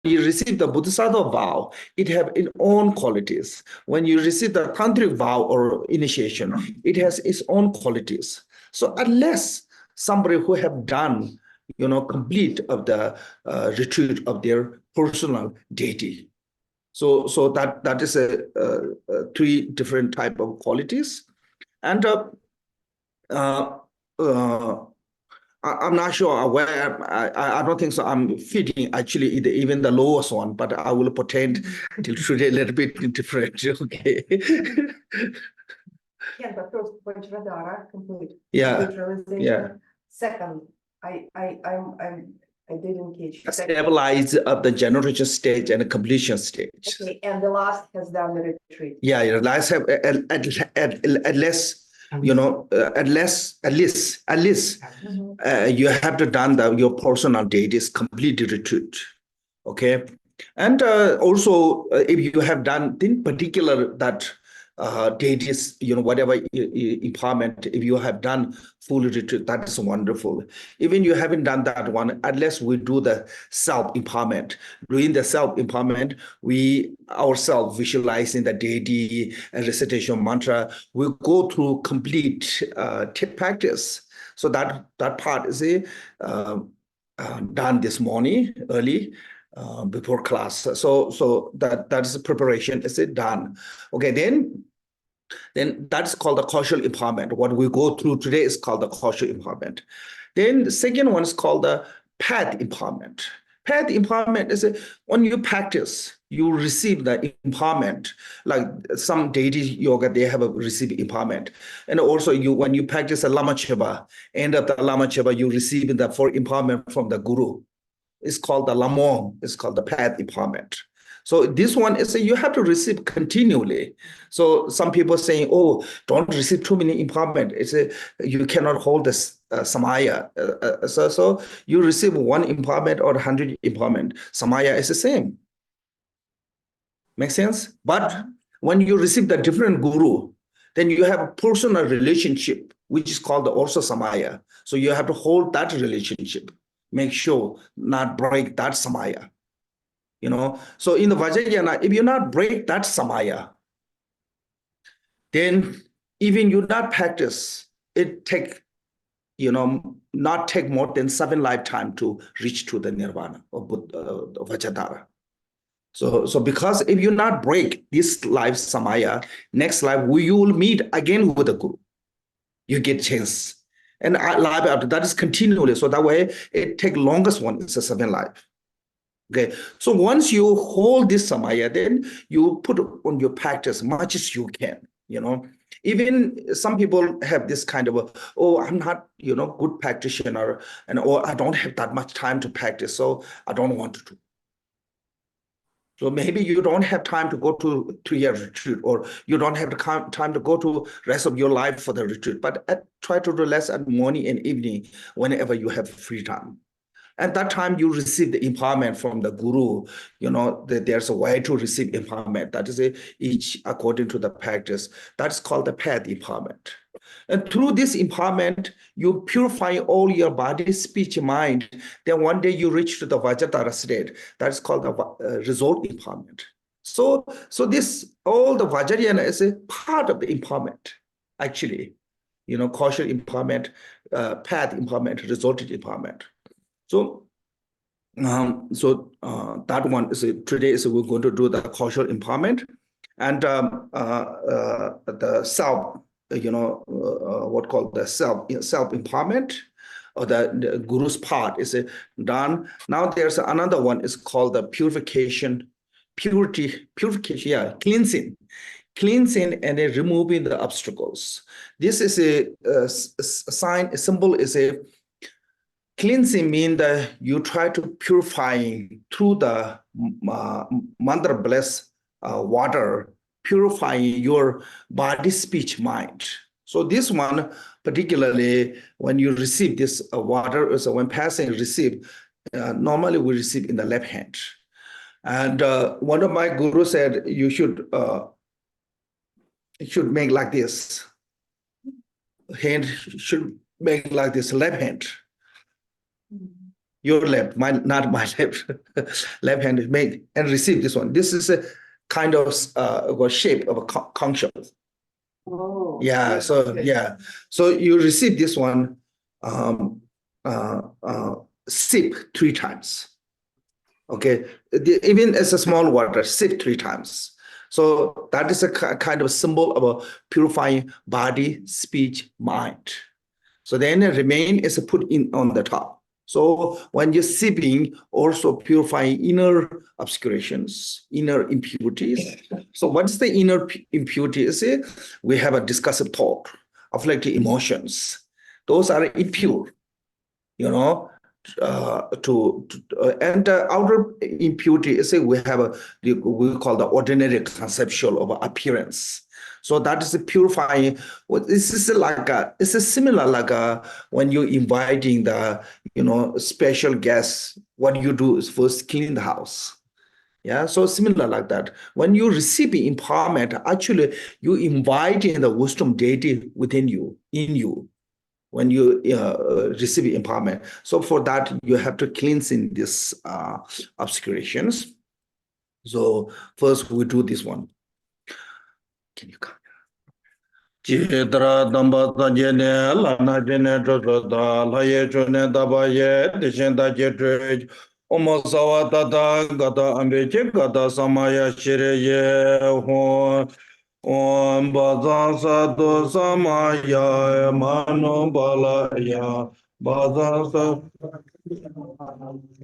you receive the Bodhisattva vow, it have its own qualities. When you receive the tantric vow or initiation, it has its own qualities. So unless somebody who have done, complete of the retreat of their personal deity, so that is a three different type of qualities, and uh, uh, I'm not sure where. I don't think so. I'm fitting actually even the lowest one, but I will pretend till today a little bit different. Okay. Yeah, but first, Vajradhara, complete Yeah. realization. Yeah. Second, I didn't catch. Stabilize of the generation stage and the completion stage. Okay, and the last has done the retreat. Yeah, last have at less. At least you have to done your personal deities complete retreat, okay, and also if you have done in particular that deities, whatever empowerment, if you have done full retreat, that is wonderful. Even you haven't done that one, unless we do the self empowerment. Doing the self empowerment, we ourselves visualizing the deity and recitation mantra, we go through complete practice. So that part is done this morning early before class. So that is preparation is done. Okay, then that's called the causal empowerment. What we go through today is called the causal empowerment. Then the second one is called the path empowerment. Path empowerment is when you practice, you receive the empowerment. Like some deity yoga, they have received empowerment. And also when you practice a Lama Cheba, end of the Lama Cheba, you receive the full empowerment from the guru. It's called the Lamong, it's called the path empowerment. So this one is you have to receive continually. So some people saying, "Oh, don't receive too many empowerment." It's you cannot hold this samaya. So you receive one empowerment or 100 empowerment. Samaya is the same. Make sense? But when you receive the different guru, then you have a personal relationship, which is called the also samaya. So you have to hold that relationship. Make sure not break that samaya. So in the Vajrayana, if you not break that samaya, then even you not practice, it take, not take more than 7 lifetime to reach to the nirvana of Vajradhara. So because if you not break this life samaya, next life you will meet again with the guru. You get chance. And life after that is continually. So that way it take longest one is a 7 life. Okay, so once you hold this samaya, then you put on your practice much as you can, Even some people have this kind of, I'm not, good practitioner, or I don't have that much time to practice, so I don't want to do. So maybe you don't have time to go to 3-year retreat, or you don't have the time to go to rest of your life for the retreat, but try to relax at morning and evening whenever you have free time. At that time, you receive the empowerment from the guru. There's a way to receive empowerment. That is each according to the practice. That's called the path empowerment. And through this empowerment, you purify all your body, speech, mind. Then one day you reach to the Vajradhara state. That's called the result empowerment. So this all the Vajrayana is a part of the empowerment, actually. Causal empowerment, path empowerment, resulted empowerment. So that one is today is we're going to do the causal empowerment, and the self, what called the self empowerment, or the guru's part is done. Now there's another one is called the purification, cleansing and removing the obstacles. This is a sign, a symbol is a cleansing means that you try to purifying through the mantra blessed water, purifying your body, speech, mind. So this one, particularly when you receive this water, so when passing receive, normally we receive in the left hand. And one of my gurus said you should make like this. Hand should make like this, left hand. your left, not my left, left hand, make and receive this one. This is a kind of shape of a conch shell. Oh. Yeah, so yeah, so you receive this one, sip 3 times. Okay, even as a small water, sip 3 times. So that is a kind of symbol of a purifying body, speech, mind. So then remain is put in on the top. So when you're sipping, also purifying inner obscurations, inner impurities. So what's the inner impurities? We have a discussive thought, afflicted emotions. Those are impure, you know. And the outer impurity is we have we call the ordinary conceptual of appearance. So that is purifying. This is like it's a similar like when you're inviting the special guests. What you do is first clean the house. Yeah, so similar like that. When you receive empowerment, actually you inviting the wisdom deity within you, in you, when you receive empowerment. So for that, you have to cleanse in these obscurations. So first we do this one. Can you come? Chitra damba tajene lana jene joda laye jone dabaye dishenda jetre omosawa tata gata ambeche gata samaya shireye ho Om Bazan Sadu Samaya Mano Balaya Bazan Sadu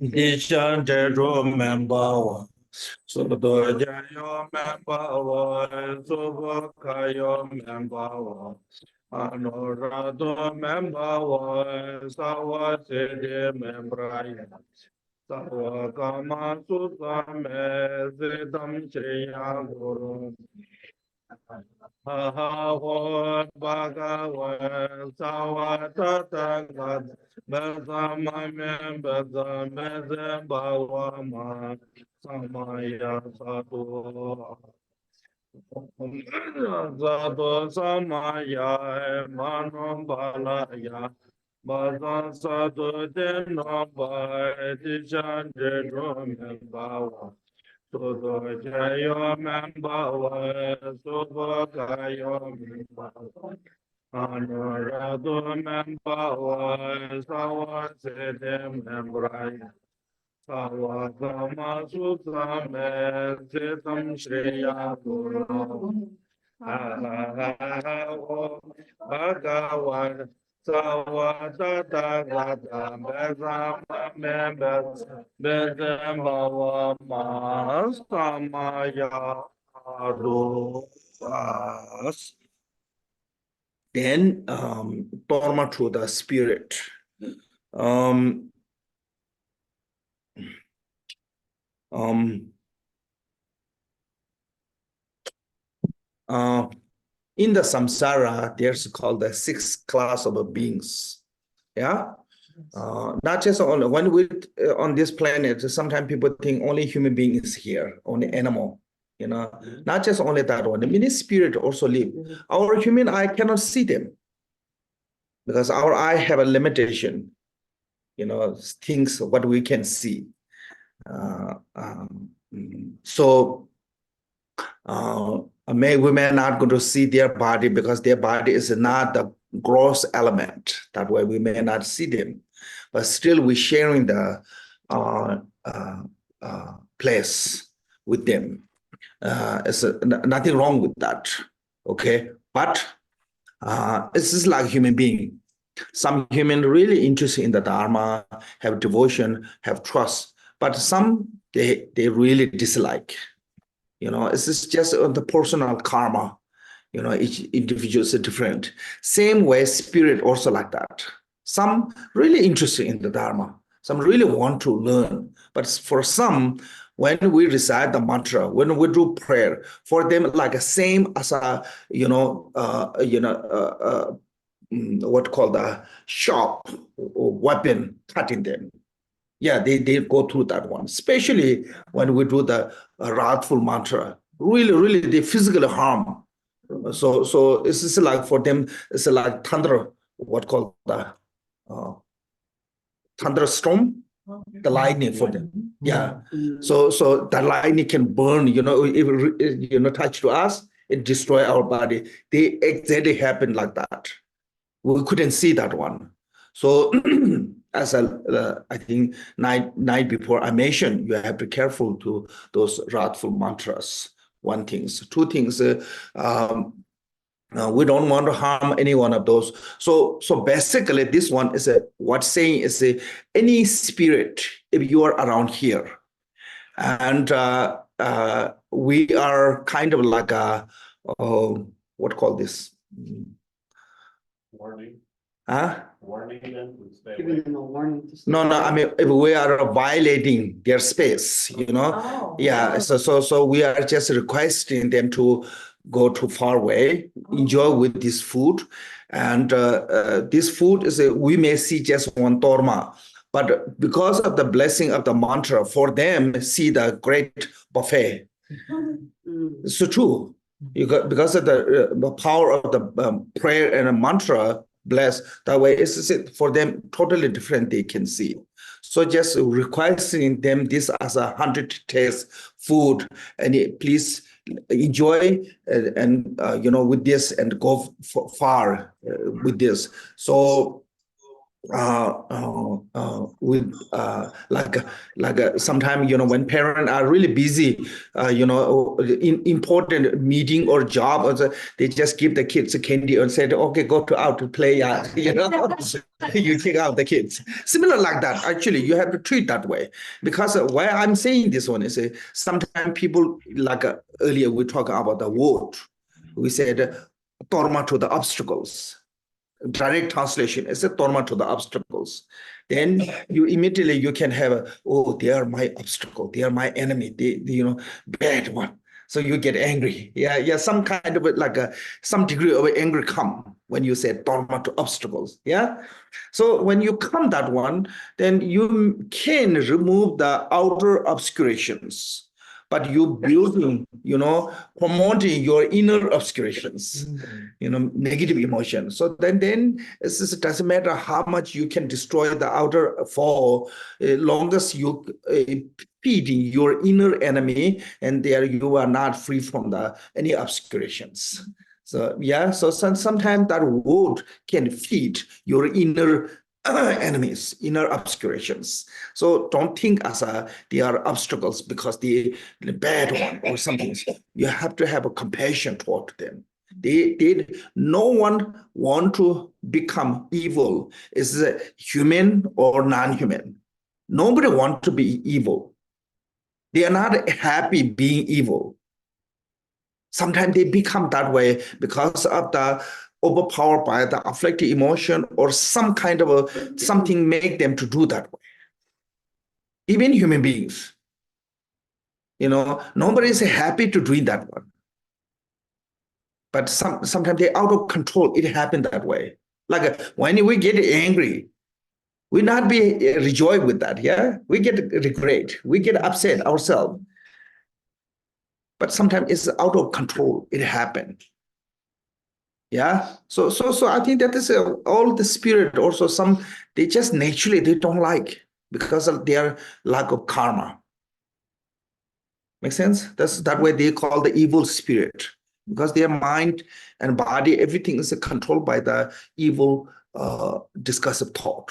Dishan Jeru Membawa Sudo Jayo Membawa Subakayo Membawa Anorado Membawa Sawa Sede Membraya Sawa Kama Susame Zedam Shriya Guru Bhagavan Bhagavan Savatatagat Bezamame Bezameze Bhavama Samaya Satu Satu Samaya Manu Balaya Bazan Satu Denobha Tishan Jedrum Bhava Sudo Jayo Membawa, Sudo Gayo Membawa, Anurado Membawa, Sawa Sede Membraya, Sawa Kama Sutame, Sitam Shriya Guru, Bhagavan, Sawa Tata Gata, Bezama Members, Bezambawa Mas, Samaya Aduas. Then, Torma to the spirit. In the samsara, there's called the 6 class of beings. Yeah, not just only when we on this planet. Sometimes people think only human being is here, only animal. Not just only that one. Many spirit also live. Our human eye cannot see them because our eye have a limitation. Things what we can see. So. We may not going to see their body because their body is not the gross element. That way we may not see them, but still we're sharing the place with them. Nothing wrong with that, okay? But it's just like human being. Some human really interested in the Dharma, have devotion, have trust, but some they really dislike. It's just the personal karma. Each individual is different. Same way, spirit also like that. Some really interested in the Dharma. Some really want to learn. But for some, when we recite the mantra, when we do prayer, for them like a same as a what called a sharp weapon cutting them. Yeah, they go through that one, especially when we do the wrathful mantra. Really, they physically harm. So it's just like for them, it's like thunder, what called the thunderstorm. the lightning for them. Yeah. So the lightning can burn, if touch to us, it destroy our body. They exactly happen like that. We couldn't see that one. So I think night before I mentioned, you have to be careful to those wrathful mantras. One thing, two things. We don't want to harm any one of those. So basically, this one is what's saying is any spirit if you are around here, and we are kind of like a what call this? Warning. Huh? Warning them to stay Giving away. them a warning to stay No, away. I mean, if we are violating their space, Oh. Yeah, so we are just requesting them to go too far away, enjoy with this food. And this food is, we may see just one torma, but because of the blessing of the mantra, for them, see the great buffet. Mm. So true. Because of the power of the prayer and a mantra, bless that way, it's for them totally different. They can see. So just requesting them this as 100 taste food, and please enjoy and with this and go far with this. So with sometimes when parents are really busy, in important meeting or job, or they just give the kids a candy and said, okay, go out to play, you take out the kids. Similar like that, actually, you have to treat that way. Because why I'm saying this one is sometimes people, like earlier we talked about the word, we said torma to the obstacles. Direct translation is a torment to the obstacles. Then you immediately you can have they are my obstacle, they are my enemy, they bad one. So you get angry. Yeah, some kind of some degree of anger come when you say torment to obstacles. Yeah. So when you come that one, then you can remove the outer obscurations, but you building, promoting your inner obscurations, negative emotion. So then it doesn't matter how much you can destroy the outer four, long as you feeding your inner enemy, and there you are not free from any obscurations. So yeah, so sometimes that word can feed your inner enemies, inner obscurations. So don't think as they are obstacles because the bad one or something. You have to have a compassion toward them. No one want to become evil. Is it human or non-human? Nobody want to be evil. They are not happy being evil. Sometimes they become that way because of the overpowered by the afflicted emotion or some kind of something make them to do that way. Even human beings, nobody is happy to do that one. But sometimes they're out of control. It happened that way. Like when we get angry, we not be rejoiced with that. Yeah, we get regret. We get upset ourselves. But sometimes it's out of control. It happened. Yeah. So I think that is all the spirit. Also, they just naturally they don't like because of their lack of karma. Make sense? That's that way they call the evil spirit, because their mind and body, everything is controlled by the evil discursive thought.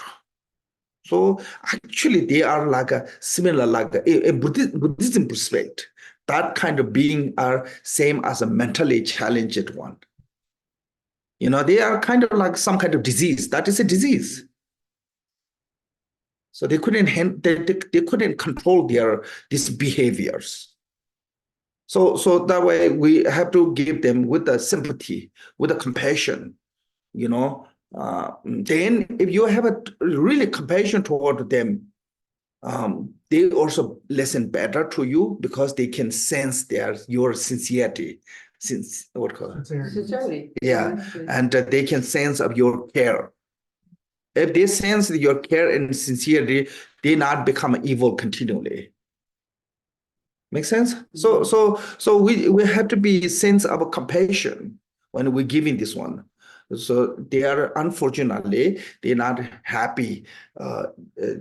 So actually they are like a similar, like a Buddhism perspective. That kind of being are same as a mentally challenged one. They are kind of like some kind of disease. That is a disease. So they couldn't they couldn't control these behaviors. So that way we have to give them with the sympathy, with the compassion, then if you have a really compassion toward them, they also listen better to you because they can sense your sincerity. Sincerity. Yeah, and they can sense of your care. If they sense your care and sincerity, they not become evil continually. Make sense? So we have to be sense of compassion when we're giving this one. So they are, unfortunately, they're not happy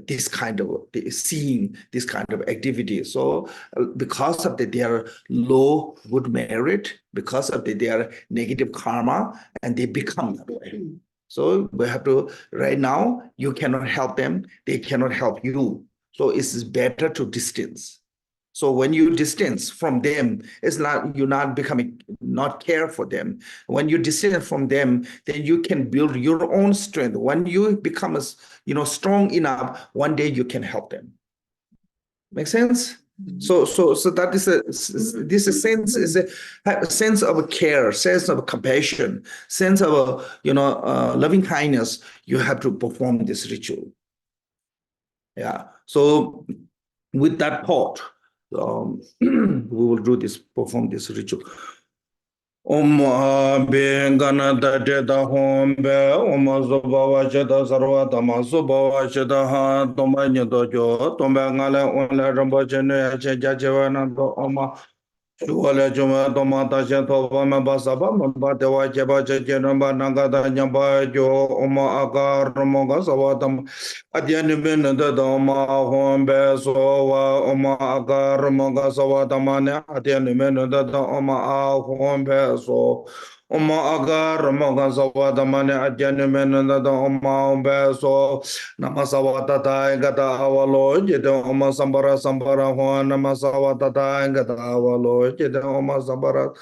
this kind of seeing this kind of activity. So because of that, they are low good merit, because of that, they are negative karma, and they become that way. So we have to, right now, you cannot help them, they cannot help you. So it's better to distance. So when you distance from them, it's not, you're not becoming, not care for them. When you distance from them, then you can build your own strength. When you become, strong enough, one day you can help them. Make sense? So that is this sense is a sense of care, sense of compassion, sense of loving kindness. You have to perform this ritual. Yeah. So with that thought, we will do this, perform this ritual. Om Bengana Dada Hom Be Om Zobava Cheda Sarva Dama Zobava Cheda Ha Tomanya Dojo Tombangala Onla Rambachene Chejavana Oma Shuala Juma Tomata Shetova Mabasaba Mabatewa Cheba Chejenamba Nagada Nyamba Jo Oma Agar Moga Savatam Adianibin the Doma Hom Be Sova Oma Agar Moga Savatamane Adianibin the Oma Hom Be So Oma Agar Moga Savatamane Adianibin the Oma Be So Namasavata Gata Avalo Jeda Oma Sambara Sambara Hon Namasavata Gata Avalo Jeda Oma Sambara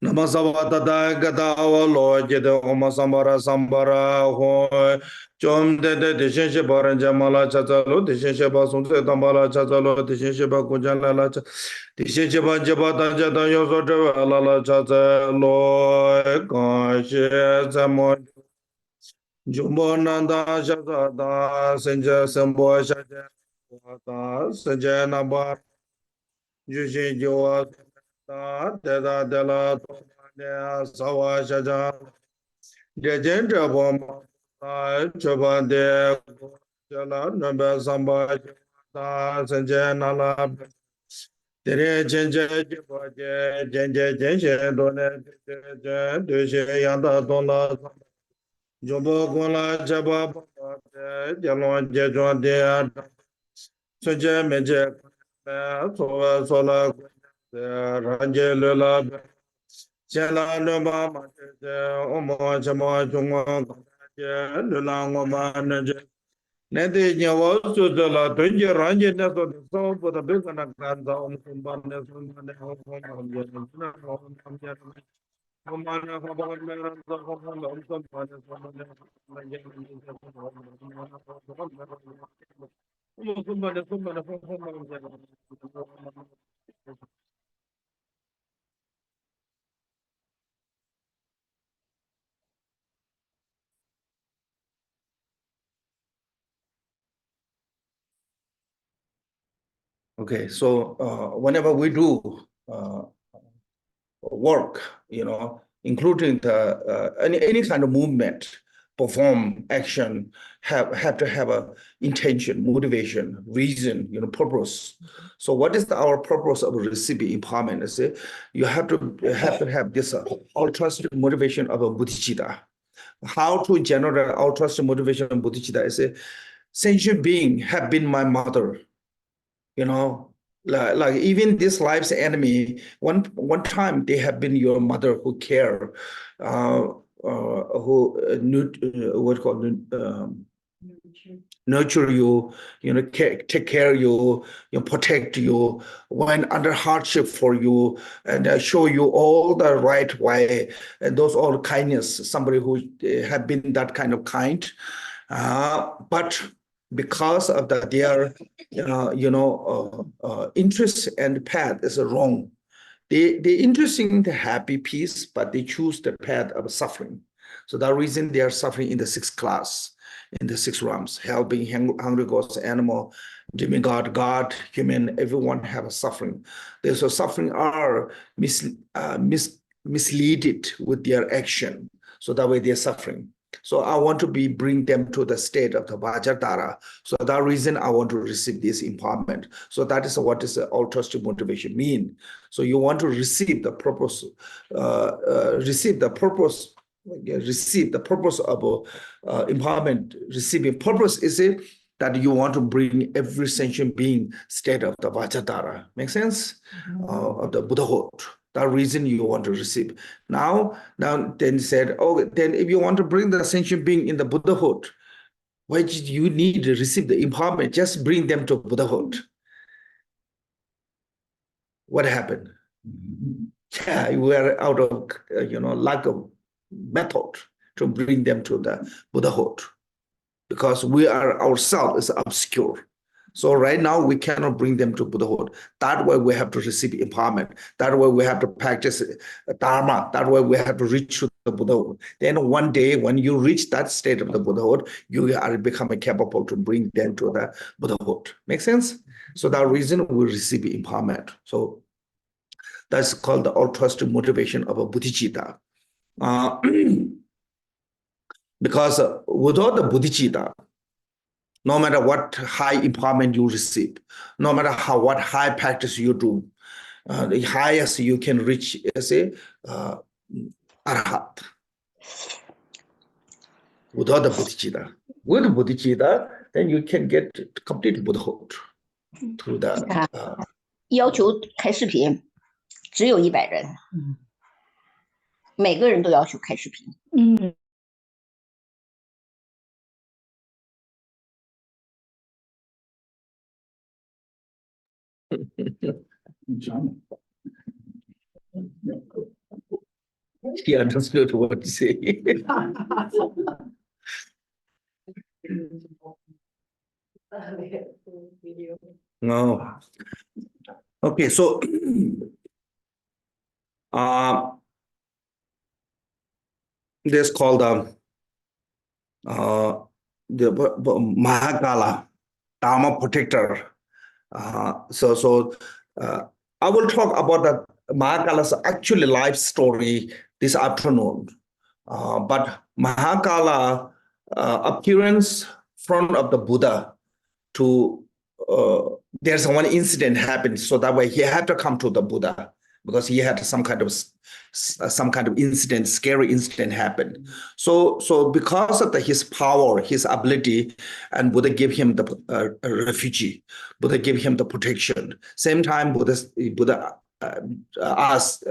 Namasavata Gata Avalo Jeda Oma Sambara Sambara Hon Chom de Shenshi Baranjamala Chazalo, the Shensheba Sunse Tambala Chazalo, the Shensheba Kunjala, the Shensheba Jabata Jata Yosotra Lala Chazalo, Gashi Zamon. Jumbonanda Shazada, Senja Sambo Shaja, Senjana Bar, Jushi Joa, Deda Dela, Sawa Shaja, Jajendra Bomba, Chabande, Jala, Namba Samba, Senjana Lab, Tere Jenja, Jenja, Jenja, Dona, Dushe Yanda Dona. Jobo Gola Jaba Jalon Jejon de Soja Meje Sola Rangelula Jela Luma Omo Jamo Jungo Lulangoma Nede Yawa Sudala Tunja Ranje Naso the soul for the business and the Omkumban Okay, so whenever we do work, including the any kind of movement, perform action, have to have a intention, motivation, reason, purpose. So what is our purpose of receiving empowerment? Is you have to have this altruistic motivation of a bodhicitta. How to generate altruistic motivation of bodhicitta is a sentient being have been my mother. Like even this life's enemy, one time they have been your mother who care, nurture you, take care of you, protect you when under hardship for you, and show you all the right way, and those all kindness. Somebody who have been that kind of kind, but because of that, their interest and path is wrong. They interested in the happy peace, but they choose the path of suffering. So that reason they are suffering in the sixth class, in the six realms. Hell being hungry ghost, animal, demigod, God, human, everyone have a suffering. So suffering are misleaded with their action. So that way they're suffering. So I want to bring them to the state of the Vajradhara. So that reason I want to receive this empowerment. So that is what is the altruistic motivation mean. So you want to receive the purpose, receive the purpose of empowerment. Receiving purpose is it that you want to bring every sentient being state of the Vajradhara. Make sense? Of the Buddhahood. That reason you want to receive. Now then said, oh, then if you want to bring the sentient being in the Buddhahood, why did you need to receive the empowerment? Just bring them to Buddhahood. What happened? Yeah, we are out of lack of method to bring them to the Buddhahood, because we are ourselves is obscure. So right now we cannot bring them to Buddhahood. That way we have to receive empowerment. That way we have to practice Dharma. That way we have to reach to the Buddhahood. Then one day when you reach that state of the Buddhahood, you are becoming capable to bring them to the Buddhahood. Make sense? So that reason we receive empowerment. So that's called the altruistic motivation of a bodhicitta. Because without the bodhicitta, no matter what high empowerment you receive, no matter what high practice you do, the highest you can reach is a arhat. Without the bodhicitta. With bodhicitta, then you can get complete Buddhahood through the. 要求开视频，只有100人，每个人都要求开视频。He understood what you say. No. Okay, so this called the Mahakala, Dharma protector. So I will talk about the Mahakala's actual life story this afternoon. But Mahakala appearance front of the Buddha to there's one incident happened, so that way he had to come to the Buddha because he had some kind of incident, scary incident happen. So because of his power, his ability, and Buddha gave him the refugee. Buddha gave him the protection. Same time, Buddha asked,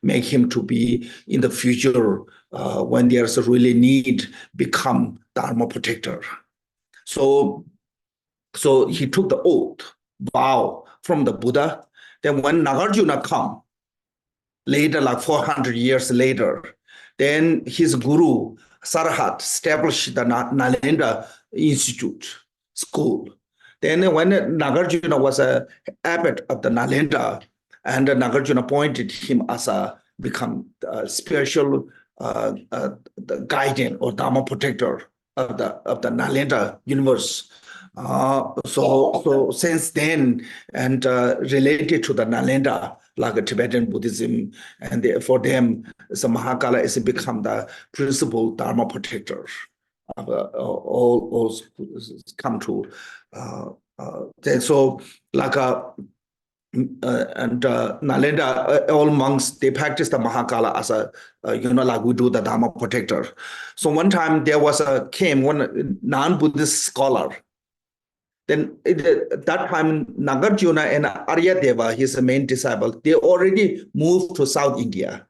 make him to be in the future when there's a really need, become Dharma protector. So he took the oath, vow from the Buddha. Then when Nagarjuna come, later, like 400 years later, then his guru, Sarhat, established the Nalanda Institute school. Then when Nagarjuna was an abbot of the Nalanda, and Nagarjuna appointed him as become spiritual the guardian or Dharma protector of the Nalanda universe. So since then, and related to the Nalanda, like Tibetan Buddhism, and for them, so Mahakala has become the principal Dharma protector. All come to so like and Nalanda, all monks, they practice the Mahakala as like we do the Dharma protector. So one time there was came one non-Buddhist scholar. Then at that time, Nagarjuna and Aryadeva, his main disciple, they already moved to South India.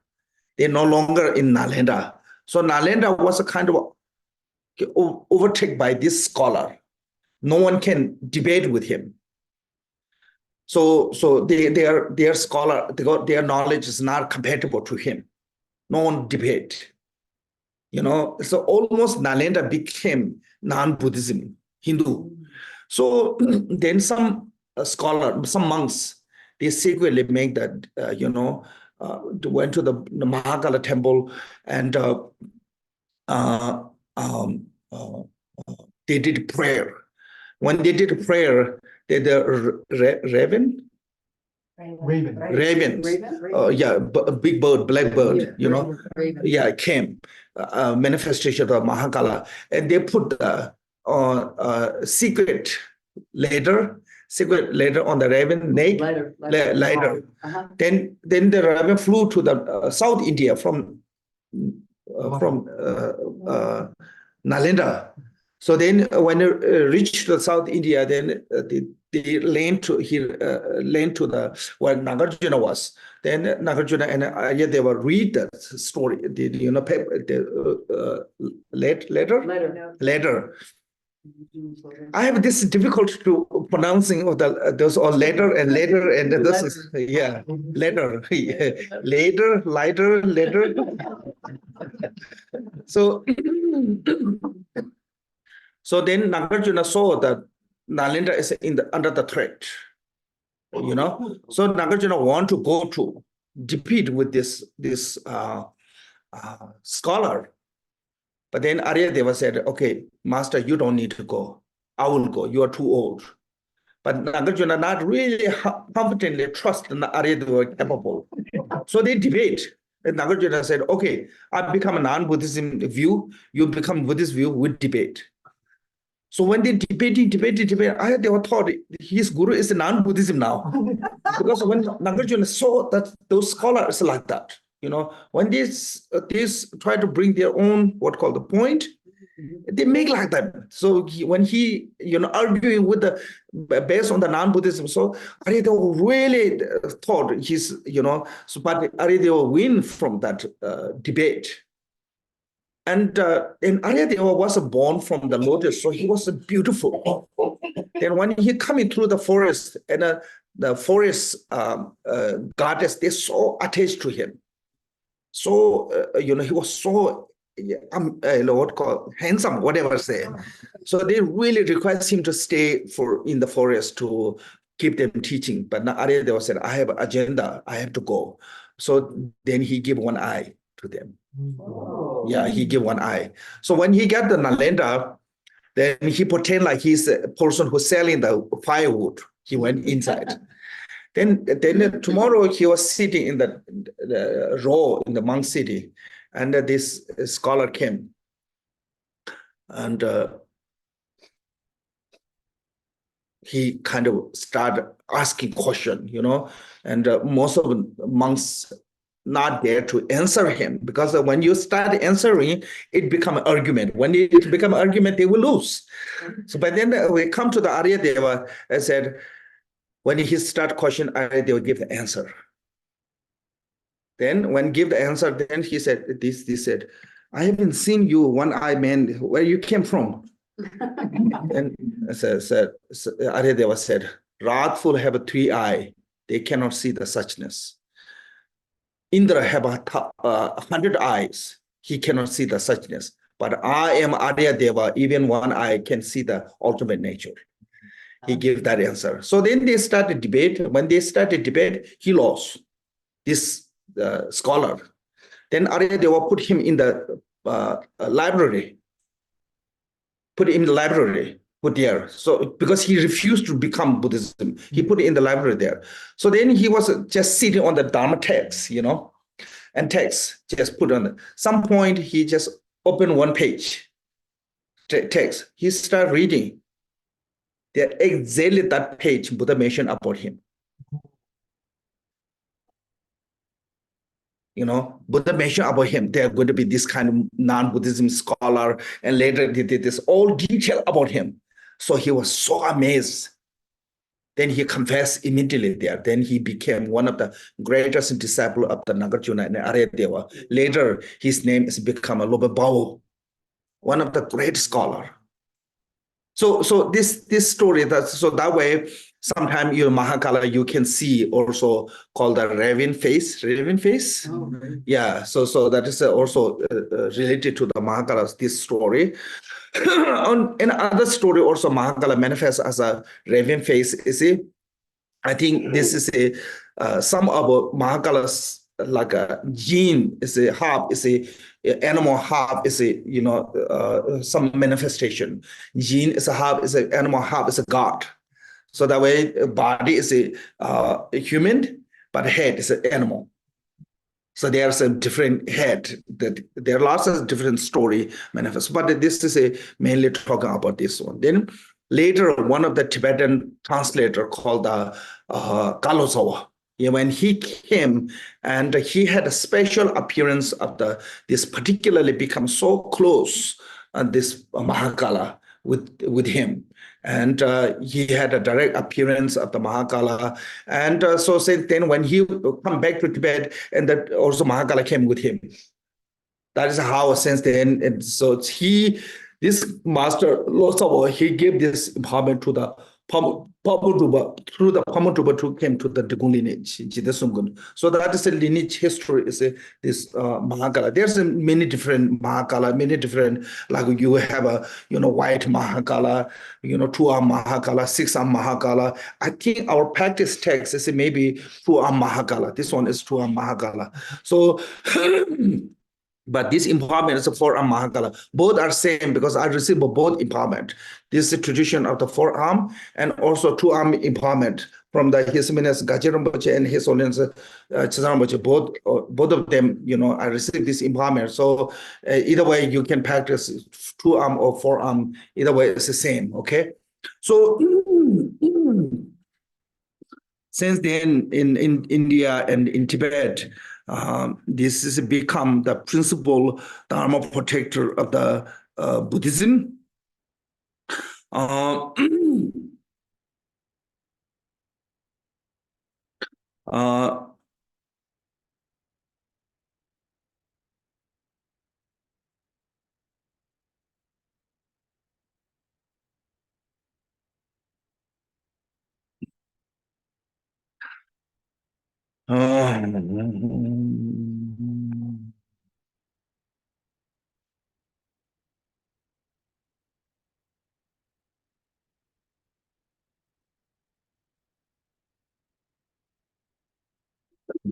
They're no longer in Nalanda. So Nalanda was a kind of overtaken by this scholar. No one can debate with him. So their scholar, their knowledge is not compatible to him. No one debate. So almost Nalanda became non-Buddhism, Hindu. So then some scholar, some monks, they secretly make that, went to the Mahakala temple and they did prayer. When they did prayer, the ravens, big bird, black bird, came, manifestation of Mahakala, and they put the secret ladder on the raven neck, ladder. Then the raven flew to the South India from from Nalanda. So then when they reached the South India, then they lent to the where Nagarjuna was. Then Nagarjuna and Arya Deva read the story, letter. I have this difficulty to pronouncing of those all letter and this is letter, later, lighter, letter. So then Nagarjuna saw that Nalanda is under the threat, So Nagarjuna want to go to defeat with this scholar. But then Arya Deva said, okay, master, you don't need to go. I will go. You are too old. But Nagarjuna not really confidently trust Arya Deva capable. So they debate. And Nagarjuna said, okay, I become a non-Buddhism view. You become Buddhist view with debate. So when they debated, Arya Deva thought his guru is a non-Buddhism now. Because when Nagarjuna saw that those scholars like that, when these try to bring their own the point, they make like that. So when he arguing with based on the non-Buddhism, so Arya Deva really thought he's but Arya Deva win from that debate. And Arya Deva was born from the lotus, so he was beautiful. Then when he coming through the forest, and the forest goddess, they so attached to him. So he was so handsome, whatever say. So they really request him to stay in the forest to keep them teaching. But Arya Deva said, I have an agenda, I have to go. So then he gave one eye to them. Yeah, he gave one eye. So when he got the Nalanda, then he pretend like he's a person who's selling the firewood. He went inside. Then tomorrow he was sitting in the row in the monk city, and this scholar came, and he kind of started asking question, and most of the monks not there to answer him, because when you start answering, it become an argument. When it become an argument, they will lose. So by then we come to the Arya Deva and said, when he start question, Arya Deva give the answer. Then when give the answer, then he said, this said, I haven't seen you one-eyed man, where you came from. And Arya Deva said, wrathful have a 3 eye, they cannot see the suchness. Indra have 100 eyes, he cannot see the suchness. But I am Arya Deva, even 1 eye can see the ultimate nature. He gave that answer. So then they started debate. When they started debate, he lost, this scholar. Then Arya Deva put him in the library. Put him in the library, put there. So because he refused to become Buddhism, he put it in the library there. So then he was just sitting on the Dharma text, and text just put on. Some point he just opened one page, text. He started reading. There exactly that page Buddha mentioned about him. Buddha mentioned about him. They're going to be this kind of non-Buddhism scholar, and later they did this all detail about him. So he was so amazed. Then he confessed immediately there. Then he became one of the greatest disciples of the Nagarjuna and Arya Deva. Later, his name has become a Lobabao, one of the great scholars. So this story, that way, sometimes Mahakala, you can see also called the raven face. Oh, okay. Yeah, so that is also related to the Mahakala, this story. In another story also, Mahakala manifests as a raven face. I think this is some of Mahakala's like a gene, is a half, is a animal, half is a some manifestation. Gene is a half, is an animal, half is a god. So that way body is a human, but head is an animal. So there's a different head, that there are lots of different story manifest, but this is mainly talking about this one. Then later, one of the Tibetan translator called Kalosawa, when he came, and he had a special appearance of this particularly become so close, this Mahakala with him. And he had a direct appearance of the Mahakala. And so since then, when he come back to Tibet, and that also Mahakala came with him. That is how since then, and so this master Losavo, he gave this empowerment to the Pamutuba, through the Pamutuba who came to the Drikung lineage, Jidesungun. So that is the lineage history, is this Mahakala. There's many different Mahakala, many different, like you have a, white Mahakala, 2-arm Mahakala, 6-arm Mahakala. I think our practice text is maybe 2-arm Mahakala. This one is 2-arm Mahakala. So, but this empowerment is a 4-arm Mahakala. Both are same because I received both empowerment. This is the tradition of the 4-arm and also 2-arm empowerment from the His Eminence Gaji Rinpoche and His Holiness Chazan Rinpoche. Both of them, I received this empowerment. So either way, you can practice 2-arm or 4-arm. Either way, it's the same. Okay. So since then, in India and in Tibet, this has become the principal Dharma protector of the Buddhism.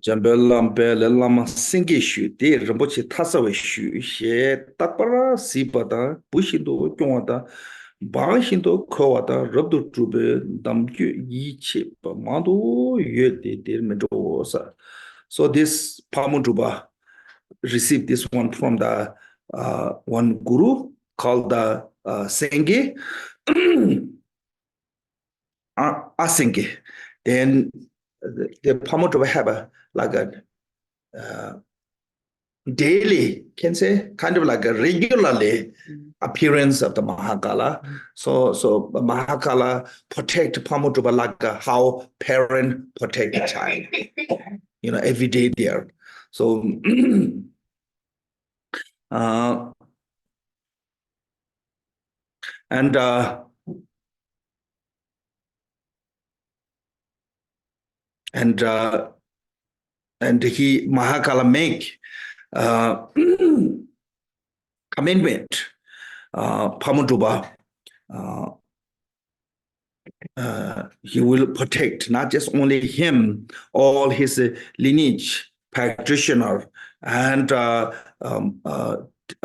Jambelam Bellam Singishu, de Rambochi Tasawishu, she Tapara, Sibata, Bushindo, Jonata, Banshindo, Koata, Rabdu Trube, Damju, Yi Chip, Mando, Yeti, Medosa. So this Pamutuba received this one from the one guru called the Senge, Asenge. Then the Pamutuba have a daily, can say, kind of like a regularly appearance of the Mahakala. So Mahakala protect Pamutuba like how parent protect the child, every day there. So and he Mahakala make commitment, Pamutuba, he will protect not just only him, all his lineage, practitioner, and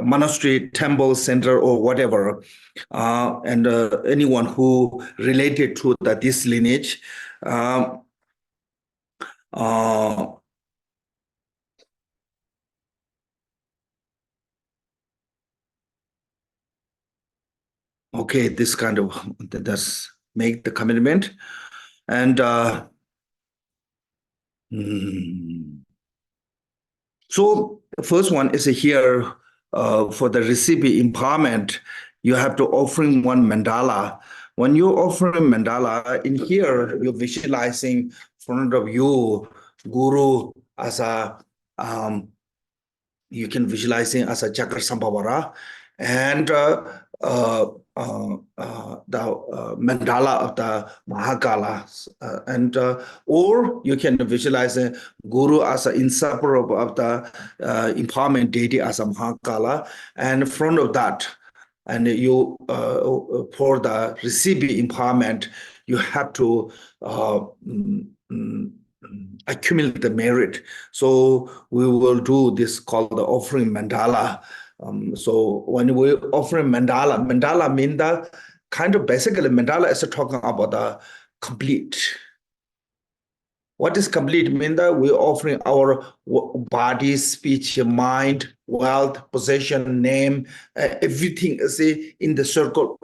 monastery, temple, center, or whatever, and anyone who related to this lineage. Okay, this kind of does make the commitment, and so the first one is here for the recipient empowerment. You have to offering one mandala. When you're offering mandala in here, you're visualizing in front of you Guru as a you can visualizing as a Chakra Sambhavara, and the mandala of the Mahakala, and or you can visualize Guru as an inseparable of the empowerment deity as a Mahakala, and in front of that, and you for the receiving empowerment, you have to accumulate the merit. So we will do this called the offering mandala. So when we offer mandala means the kind of basically mandala is talking about the complete. What is complete? Means that we're offering our body, speech, mind, wealth, possession, name, everything is in the circle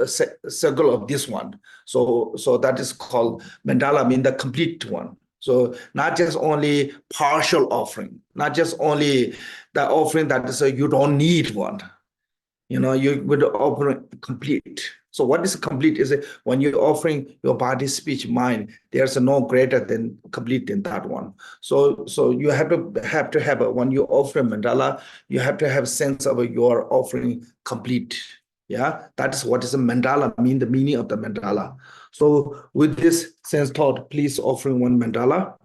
of this one. So that is called mandala, means the complete one. So not just only partial offering, not just only the offering that is you don't need one. You would offer complete. So what is complete is when you're offering your body, speech, mind, there's no greater than complete than that one. So you have to have when you offer mandala, you have to have sense of your offering complete. Yeah, that is what is a mandala mean, the meaning of the mandala. So with this sense thought, please offering one mandala.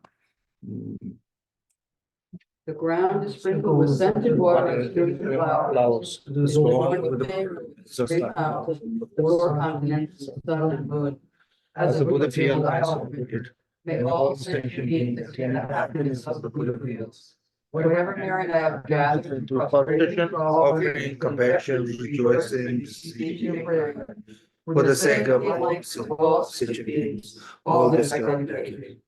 The ground is sprinkled with scented water and spiritual flowers. The The four continents, the sun and moon. As the Buddha feels, may all sentient beings attain the happiness of the Buddha feels. Whatever merit I have gathered through frustration, offering, compassion, rejoicing, speaking, and prayer, for the sake of all sentient beings, all this I dedicate.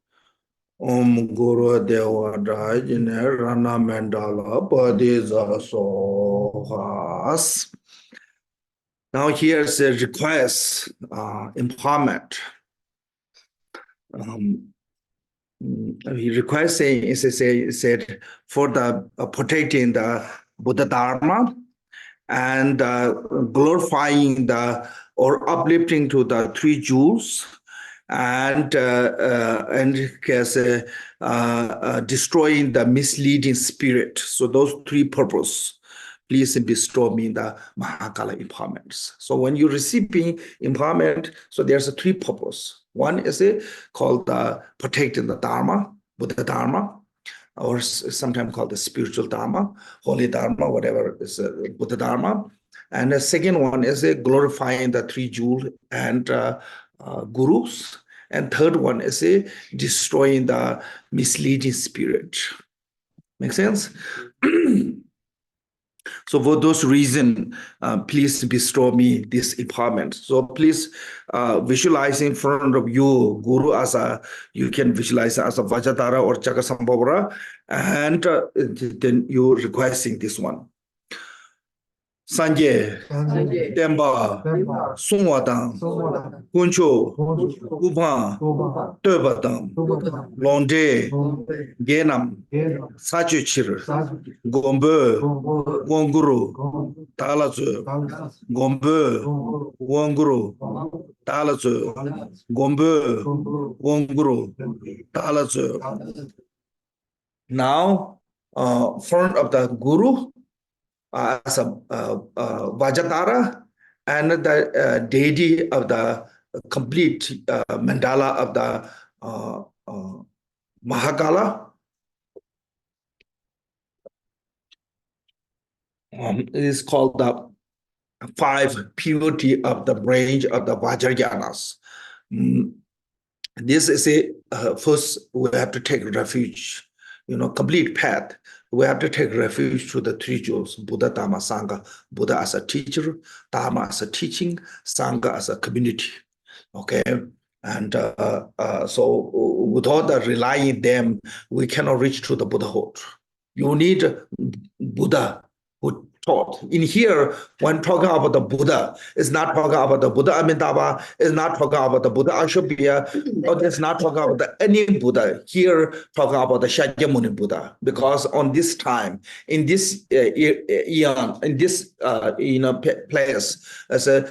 Om Guru Deva Rajine Rana Mandala Padisa Sohas. Now here's a request, empowerment. He requesting is said for the protecting the Buddha Dharma and glorifying or uplifting to the three jewels and destroying the misleading spirit. So those three purposes, please bestow me the Mahakala empowerments. So when you're receiving empowerment, so there's a three purpose. One is called protecting the Dharma, Buddha Dharma, or sometimes called the spiritual Dharma, holy Dharma, whatever is Buddha Dharma. And the second one is glorifying the three jewels and gurus. And third one is destroying the misleading spirit. Make sense? So for those reasons, please bestow me this empowerment. So please visualize in front of you Guru you can visualize as a Vajradhara or Chakasambhavara, and then you requesting this one. Sanje, Temba, Sungwadang, Kuncho, Upa, Tobadam, Londe, Genam, Sachuchir, Gombe, Wonguru, Talazu, Gombe, Wonguru, Talazu, Gombe, Wonguru, Talazu. Now, front of the Guru, as a Vajradhara and the deity of the complete mandala of the Mahakala. It is called the five purity of the range of the Vajrayanas. This is first we have to take refuge, complete path. We have to take refuge to the three jewels, Buddha, Dharma, Sangha. Buddha as a teacher, Dharma as a teaching, Sangha as a community. Okay, and so without relying them, we cannot reach to the Buddhahood. You need Buddha who taught. In here, when talking about the Buddha, it's not talking about the Buddha Amitabha, it's not talking about the Buddha Ashobhya, or it's not talking about any Buddha. Here, talking about the Shakyamuni Buddha, because on this time, in this eon, in this place, as a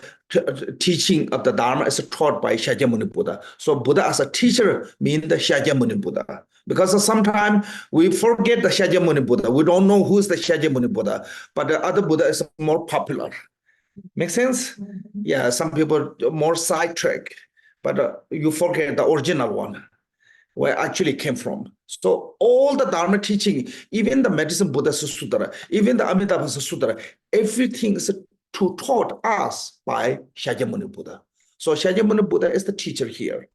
teaching of the Dharma is taught by Shakyamuni Buddha. So Buddha as a teacher means the Shakyamuni Buddha. Because sometimes we forget the Shakyamuni Buddha. We don't know who is the Shakyamuni Buddha, but the other Buddha is more popular. Make sense? Yeah, some people more sidetrack, but you forget the original one, where it actually came from. So all the Dharma teaching, even the Medicine Buddha Sutra, even the Amitabha Sutra, everything is taught us by Shakyamuni Buddha. So Shakyamuni Buddha is the teacher here.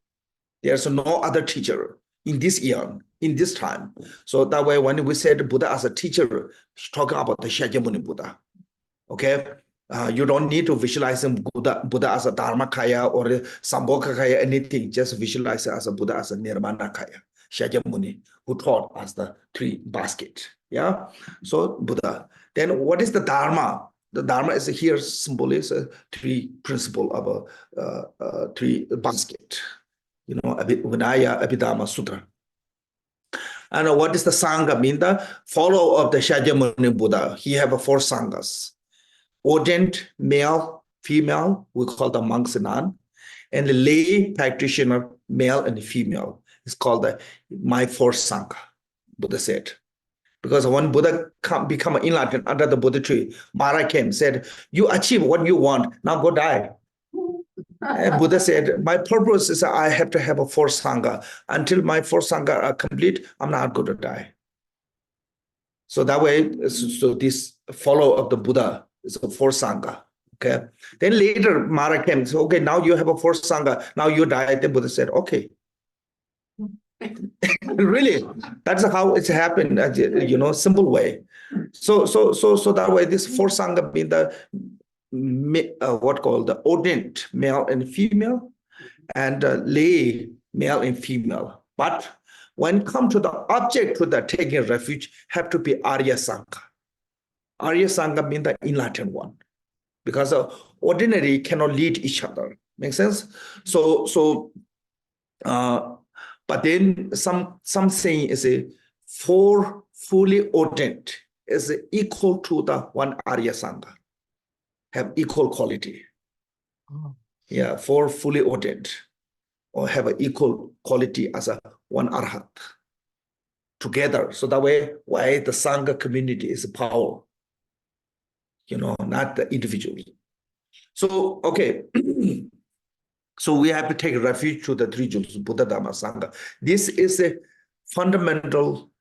There's no other teacher in this eon, in this time. So that way, when we said Buddha as a teacher, talking about the Shakyamuni Buddha. Okay, you don't need to visualize Buddha as a Dharmakaya or a Sambhogakaya, anything. Just visualize it as a Buddha as a Nirmanakaya, Shakyamuni, who taught us the three basket. Yeah, so Buddha. Then what is the Dharma? The Dharma is here symbolize three principle of three basket. Vinaya Abhidharma Sutra. And what is the Sangha? Mean the follower of the Shakyamuni Buddha. He have 4 Sanghas. Ordained male, female, we call the monks and nun. And the lay practitioner, male and female. It's called my 4th Sangha, Buddha said. Because when Buddha become enlightened under the Buddha tree, Mara came, said, you achieve what you want, now go die. And Buddha said, my purpose is I have to have a 4th Sangha. Until my 4th Sangha are complete, I'm not going to die. So that way, so this follower of the Buddha is a 4th Sangha. Okay. Then later, Mara came, so okay, now you have a 4th Sangha, now you die. Then Buddha said, okay. Really, that's how it's happened, simple way. So that way, this 4th Sangha being the what called the ordained male and female, and lay male and female. But when it comes to the object to the taking refuge, have to be Arya Sangha. Arya Sangha means the enlightened one, because ordinary cannot lead each other. Make sense? But then some saying is 4 fully ordained is equal to the 1 Arya Sangha, have equal quality. Oh. Yeah, 4 fully ordained or have an equal quality as a 1 Arhat together. So that way, why the Sangha community is power, not the individual. So, okay. So we have to take refuge to the 3 jewels, Buddha, Dhamma, Sangha. This is a fundamental,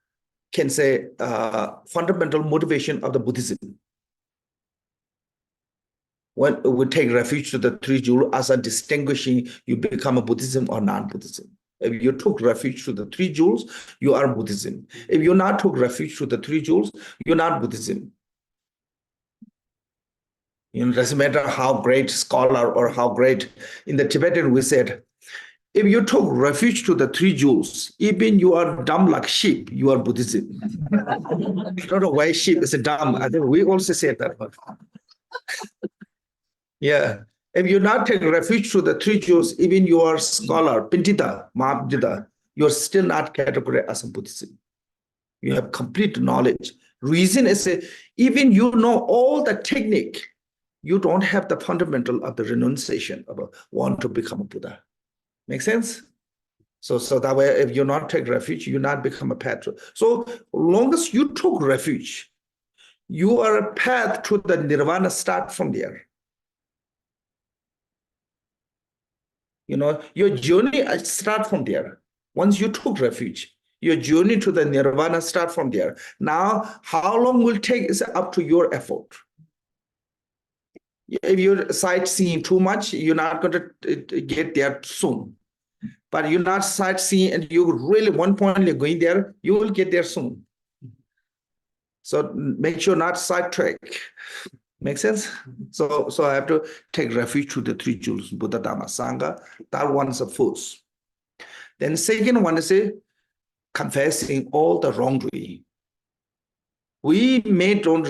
fundamental motivation of the Buddhism. When we take refuge to the 3 jewels as a distinguishing, you become a Buddhism or non-Buddhism. If you took refuge to the 3 jewels, you are Buddhism. If you not took refuge to the 3 jewels, you're not Buddhism. It doesn't matter how great scholar or how great, in the Tibetan we said, if you took refuge to the 3 jewels, even you are dumb like sheep, you are Buddhism. I don't know why sheep is dumb. I think we also said that. Yeah. If you not take refuge to the 3 jewels, even you are scholar, Pindita, Mahabdita, you're still not categorized as a Buddhism. You have complete knowledge. Reason is, even you know all the technique, you don't have the fundamental of the renunciation of want to become a Buddha. Make sense? So that way, if you not take refuge, you not become a patron. So long as you took refuge, you are a path to the nirvana start from there. Your journey start from there. Once you took refuge, your journey to the nirvana start from there. Now, how long will take is up to your effort. If you're sightseeing too much, you're not going to get there soon. But you're not sightseeing and you really one point you're going there, you will get there soon. So make sure not sidetrack. Make sense? So I have to take refuge to the 3 jewels, Buddha, Dhamma, Sangha. That one's the first. Then second one is confessing all the wrongdoing. We may not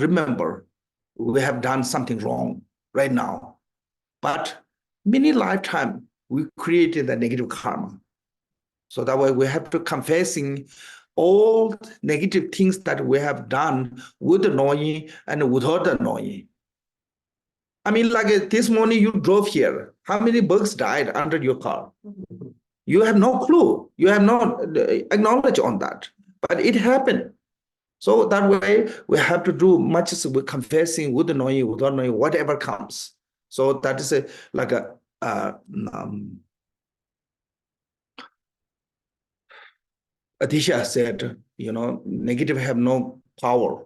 remember we have done something wrong right now. But many lifetimes, we created the negative karma. So that way we have to confessing all negative things that we have done with the knowing and without the knowing. I mean, like this morning you drove here. How many bugs died under your car? You have no clue. You have no acknowledge on that. But it happened. So that way we have to do much as we're confessing with the knowing, without knowing, whatever comes. So that is like a Atisha said, negative have no power,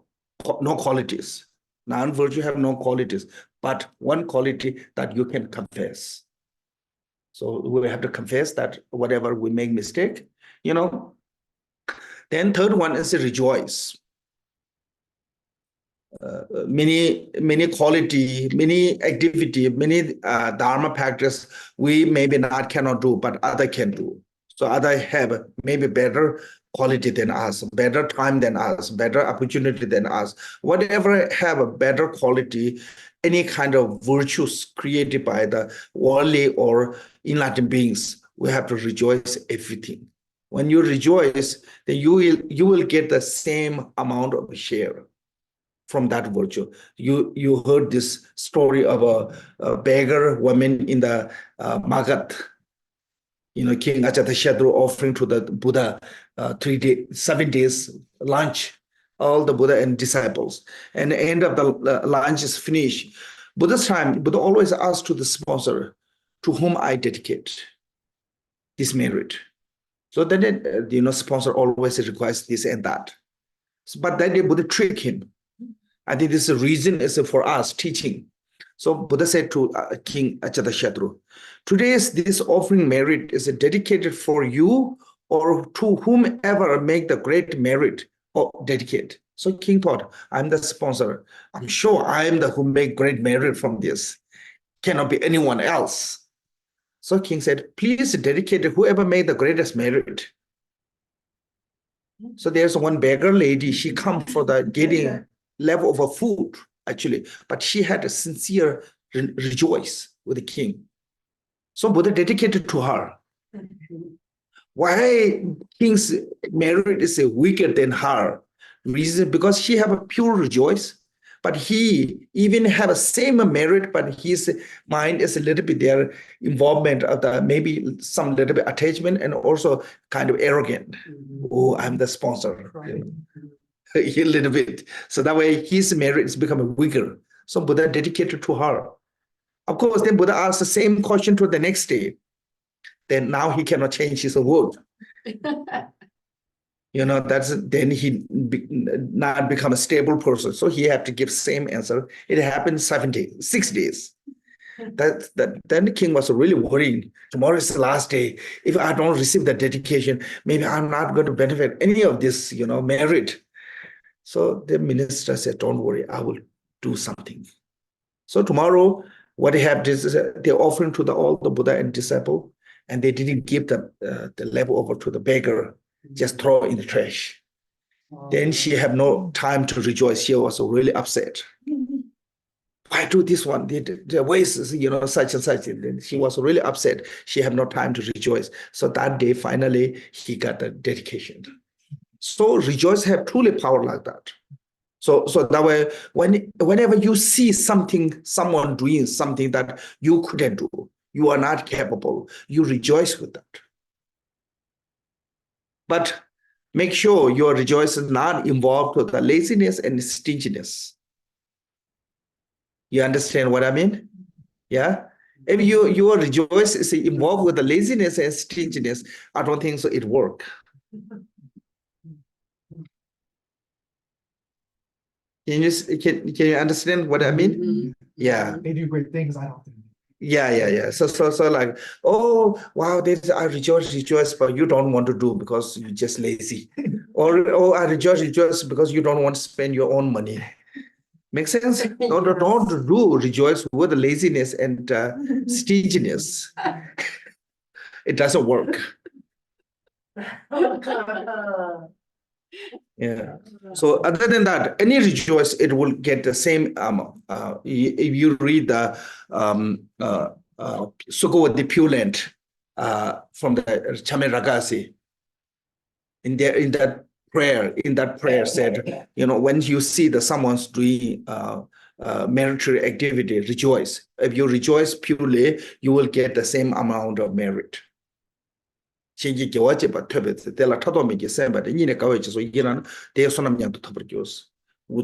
no qualities. Non-virtue have no qualities, but one quality that you can confess. So we have to confess that whatever we make mistake, Then third one is rejoice. Many quality, many activity, many dharma practice we maybe cannot do, but other can do. So other have maybe better quality than us, better time than us, better opportunity than us. Whatever have a better quality, any kind of virtues created by the worldly or enlightened beings, we have to rejoice everything. When you rejoice, then you will get the same amount of share from that virtue. You heard this story of a beggar woman in the Magat. King Ajatashatru offering to the Buddha 7 days lunch, all the Buddha and disciples. And the end of the lunch is finished. Buddha's time, Buddha always asks to the sponsor, to whom I dedicate this merit. So then, sponsor always requires this and that. But then the Buddha trick him. I think this reason is for us teaching. So Buddha said to King Ajatashatru, today's this offering merit is dedicated for you or to whomever make the great merit or dedicate. So King thought, I'm the sponsor. I'm sure I am the who make great merit from this. Cannot be anyone else. So King said, please dedicate whoever made the greatest merit. So there's one beggar lady, she come for the getting level of a food, actually, but she had a sincere rejoice with the king. So Buddha dedicated to her. Why king's merit is weaker than her? Reason because she have a pure rejoice, but he even have a same merit, but his mind is a little bit there, involvement of the maybe some little bit attachment and also kind of arrogant. Oh, I'm the sponsor. A little bit. So that way his merit is becoming weaker. So Buddha dedicated to her. Of course, then Buddha asked the same question to the next day. Then now he cannot change his word. Then he not become a stable person. So he had to give same answer. It happened 6 days. Then the king was really worried. Tomorrow is the last day. If I don't receive the dedication, maybe I'm not going to benefit any of this, merit. So the minister said, don't worry, I will do something. So tomorrow, what they have is they're offering to all the Buddha and disciple, and they didn't give the level over to the beggar, just throw in the trash. Then she had no time to rejoice. She was really upset. Why do this one? The ways, such and such. And then she was really upset. She had no time to rejoice. So that day, finally, he got the dedication. So rejoice have truly power like that. So that way, whenever you see someone doing something that you couldn't do, you are not capable, you rejoice with that. But make sure your rejoice is not involved with the laziness and stinginess. You understand what I mean? Yeah. If your rejoice is involved with the laziness and stinginess, I don't think so it works. Can you understand what I mean? Mm-hmm. Yeah. They do great things. I don't think. Yeah. So like, oh wow, I rejoice, but you don't want to do because you're just lazy. or I rejoice because you don't want to spend your own money. Make sense? Don't do rejoice with the laziness and stinginess. It doesn't work. Yeah. So other than that, any rejoice, it will get the same. If you read the Sukhavati Pulent from the Chame Ragasi, in that prayer said, when you see someone's doing meritary activity, rejoice. If you rejoice purely, you will get the same amount of merit. With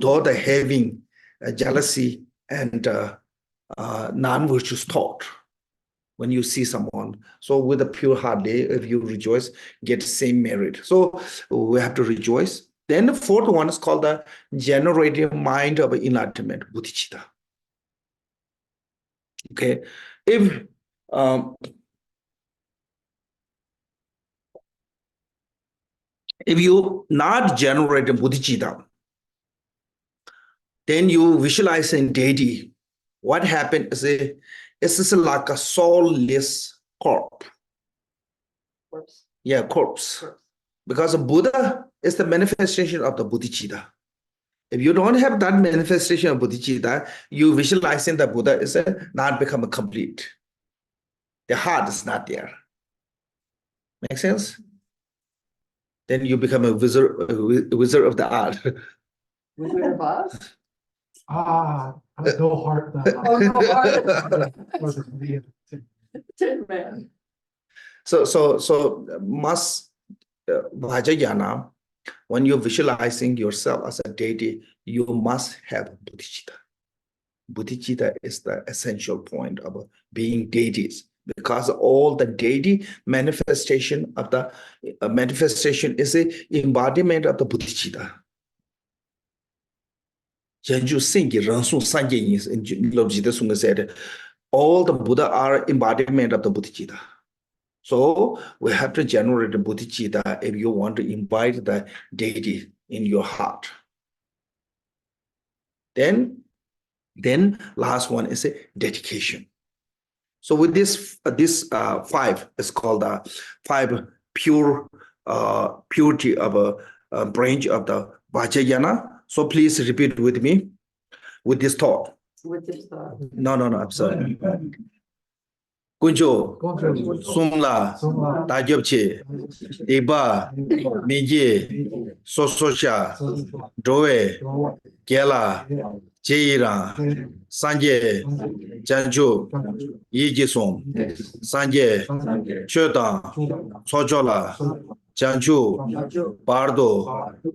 all the having jealousy and non-virtuous thought when you see someone. So with a pure heart, if you rejoice, get same merit. So we have to rejoice. Then the fourth one is called the generative mind of enlightenment, bodhicitta. Okay, if you not generate bodhicitta, then you visualize in deity. What happened is it's like a soulless corpse. Yeah, corpse. Because a Buddha is the manifestation of the bodhicitta. If you don't have that manifestation of bodhicitta, you visualizing the Buddha is not become complete. The heart is not there. Make sense? then you become a wizard of the art. Wizard of Oz? No heart. Oh, no heart. Tin Man. So must Vajrayana, when you're visualizing yourself as a deity, you must have bodhicitta. Bodhicitta is the essential point of being deities, because all the deity manifestation of the manifestation is a embodiment of the bodhicitta. Said, all the Buddha are embodiment of the bodhicitta. So we have to generate the bodhicitta if you want to invite the deity in your heart. Then last one is a dedication. So with this five is called five pure purity of a branch of the Vajrayana. So please repeat with me with this thought. With this thought. No, I'm sorry. Kunjo, Sumla, Tajopche, Iba, Miji, Sososha, Doe, Gela, Cheira, Sanje, Janju, Yijisong, Sanje, Choda, Sojola, Janju, Bardo,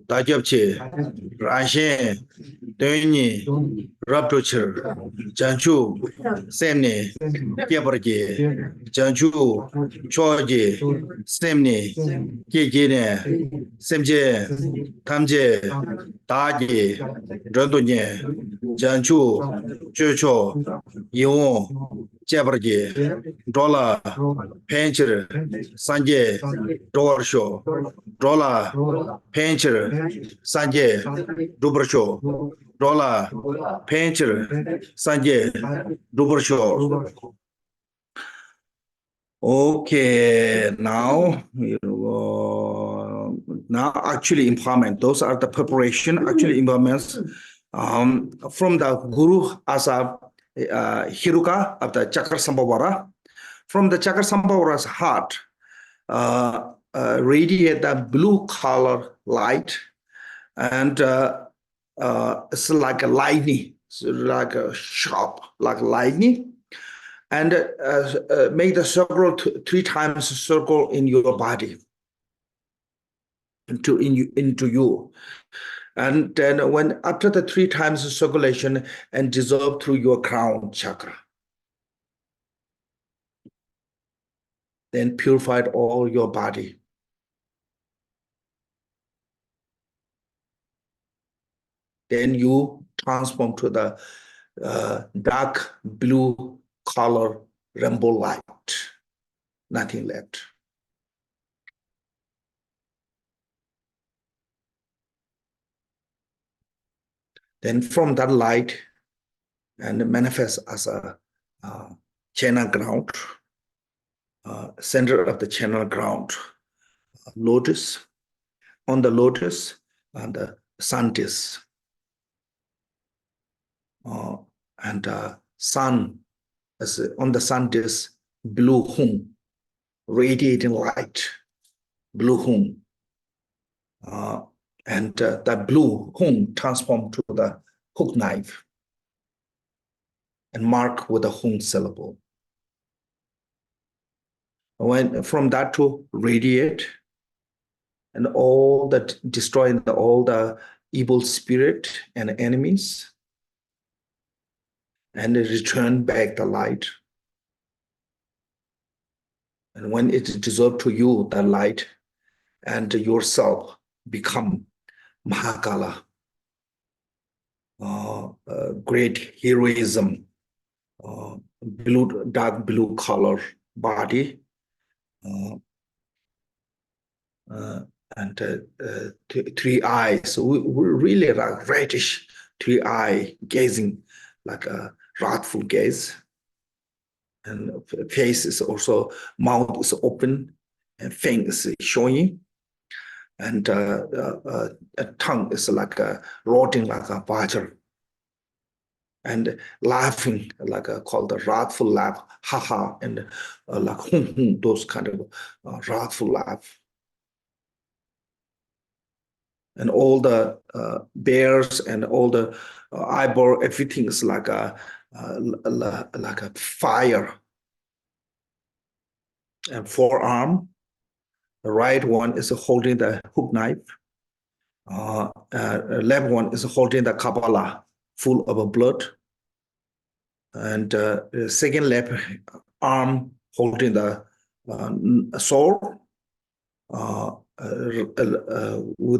Tajopche, Ranshen, Deni, Raptocher, Janju, Semne, Kebarge, Janju, Choje, Semne, Kikine, Semje, Tamje, Taji, Rondonye, Janju, Chocho, Yon, Kebarge, Dola, Pencher, Sanje, Dorsho, Dola, Pencher, Sanje, Dubersho, Dola, Pencher, Sanje, Dubersho. Okay, now actually empowerment. Those are the preparation, actually empowerments from the Guru as a Hiruka of the Chakra From the Chakra heart, radiate the blue color light, and it's like a lightning, like a sharp, like lightning. And make the circle 3 times circle in your body, into you. And then when after the 3 times circulation and dissolve through your crown chakra, then purified all your body. Then you transform to the dark blue color rainbow light, nothing left. Then from that light and manifest as a channel ground, center of the channel ground, lotus. On the lotus, and the sun disk, and sun, as on the sun disk, blue hung, radiating light, blue hung, and that blue hung transformed to the hook knife and mark with a hung syllable. When from that to radiate, and all that destroying all the evil spirit and enemies, and return back the light. And when it dissolves to you, the light, and yourself become Mahakala, great heroism, blue, dark blue color body, and 3 eyes. We really like reddish 3 eye gazing, like a wrathful gaze. And face is also, mouth is open, and fangs is showing, and a tongue is like a rotting like a badger, and laughing like called the wrathful laugh, haha, and like hum, those kind of wrathful laugh. and all the bears and all the eyeball, everything is like a fire. And forearm, the right one is holding the hook knife. Left one is holding the Kabbalah full of blood. And the second left arm holding the sword with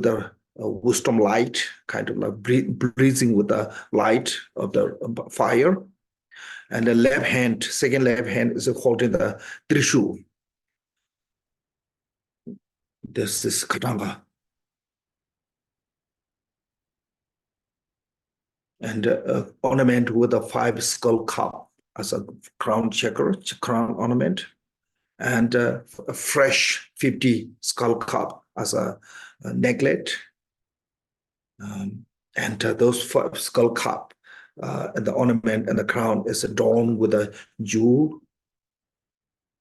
the wisdom light, kind of like breathing with the light of the fire. And the left hand, second left hand is holding the Trishul. This is Katanga. And ornament with a 5 skull cup as a crown checker, crown ornament, and a fresh 50 skull cup as a necklet. And those 5 skull cup and the ornament and the crown is adorned with a jewel.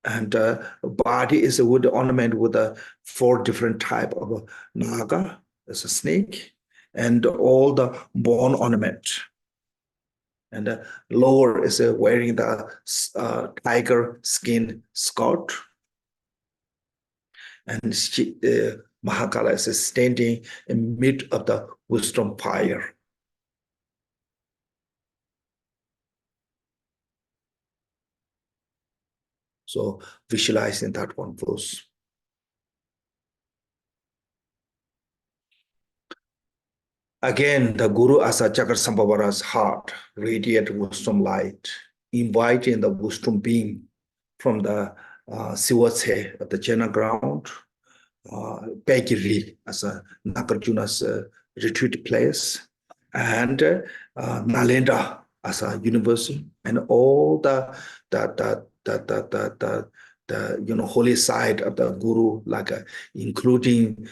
And body is with the ornament with 4 different type of naga, as a snake, and all the bone ornament. And the lower is wearing the tiger skin skirt. And she, Mahakala is standing in mid of the wisdom fire. So visualizing that one first. Again, the Guru as a Chakra heart, radiate wisdom light, inviting the wisdom being from the Siwatse of the Jena ground, Pegiri as a Nagarjuna's retreat place, and Nalanda as a university, and all the holy side of the Guru, like including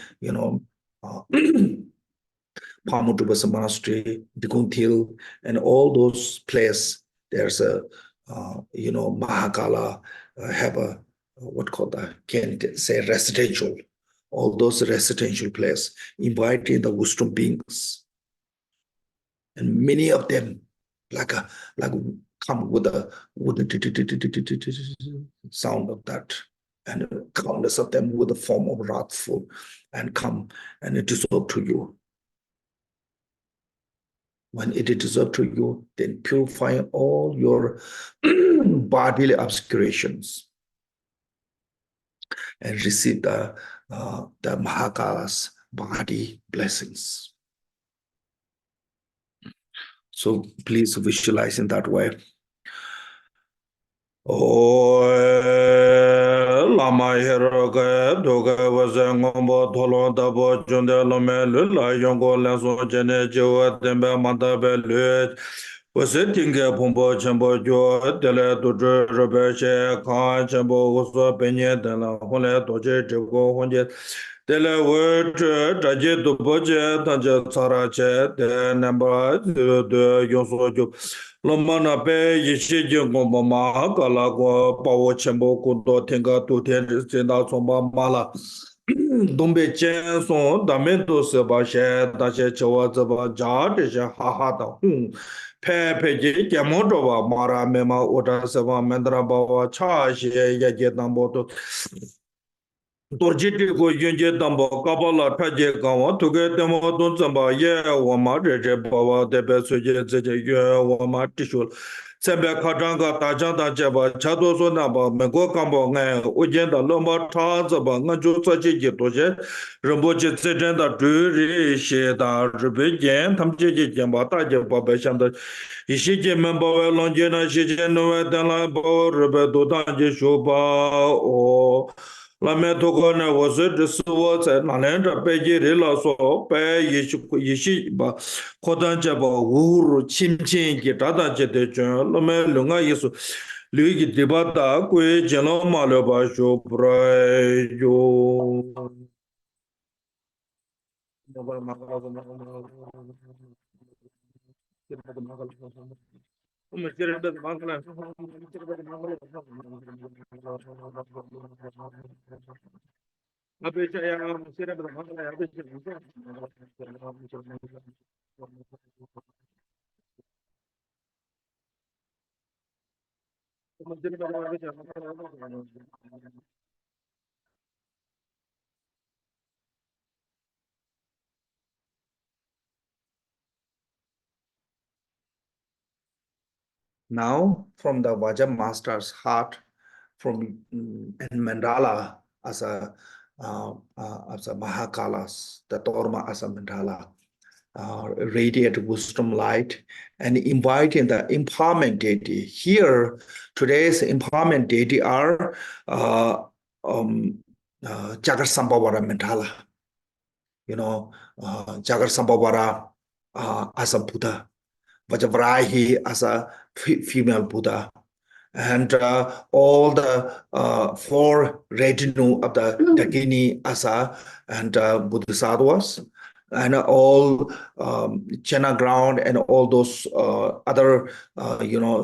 Pamudubasa Monastery, Diguntil, and all those places. There's a Mahakala have a what called can say residential. All those residential places inviting the wisdom beings, and many of them like come with a sound of that, and countless of them with the form of wrathful, and come and it is up to you. When it is up to you, then purify all your bodily obscurations and receive the Mahakala's body blessings. So please visualize in that way. Oh, lama heroga doga was a ngombo tolo dabo junde lome lula yongo lazo jene joa dembe mandabe lut was it tinga pombo chambo jo dele dojo robeche kan chambo uso penye de la hole doje jogo honje dele word daje do boje tanje sarache de number de yoso jo Lomana pe yishi jingo mama kala go pawo chembo kudo tenga tu ten senda somba mala dombe chen son damento se ba she da she chewa zaba ja de she ha ha da hun pe pe ji jamodo ba mara mema oda se ba mendra ba wa cha she ye je dambo to Dorjiti go yunje dambo kabala taje gawa tuge demo don zamba ye wama reje bawa debe suje zeje ye wama tishul sembe katanga tajanda jeba chado so naba mengo kambo nge ujenda lomba ta zaba nganjo saji ji doje rambo je zedenda duri she da rube jen tamje je jemba taje baba shanda ishi je memba we lonje na shi je no we dala bo rube do tanje shoba o La metocona was it the swords and Nalanda Peji Rilaso, Pe Yishiba, Kodanjaba, Uru, Chimchin, Gitada Jetejon, Lome Lunga Yesu, Luigi Dibata, Que Geno Malabasho, Brayo. Now, from the Vaja master's heart, from and mandala as a Mahakalas, the Dharma as a mandala, radiate wisdom light, and inviting the empowerment deity. Here, today's empowerment deity are Jagar Sambhavara mandala. Jagar Sambhavara as a Buddha, Vajavarahi as a female Buddha, and all the four retinue of the Dagini Asa and Bodhisattvas, and all Chena ground and all those other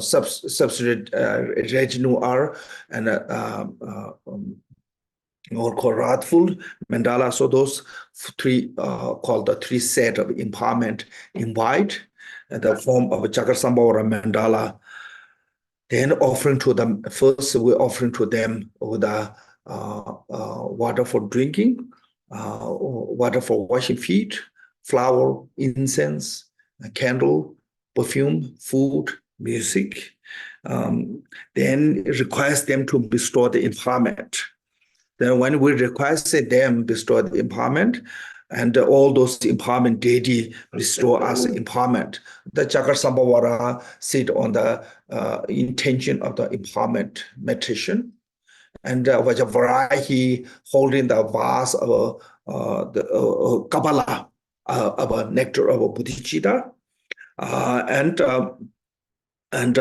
substitute retinue are and or called wrathful mandala. So those three called the three set of empowerment invite in the form of a Chakra-sambhavara mandala. Then offering to them, first we're offering to them with water for drinking, water for washing feet, flower, incense, a candle, perfume, food, music. Then request them to bestow the empowerment. Then when we requested them bestow the empowerment, and all those empowerment deity restore us empowerment. The Chakra Sambhavara sit on the intention of the empowerment meditation. And Vajavarahi holding the vase of the Kabbalah, of a nectar of a Bodhicitta. And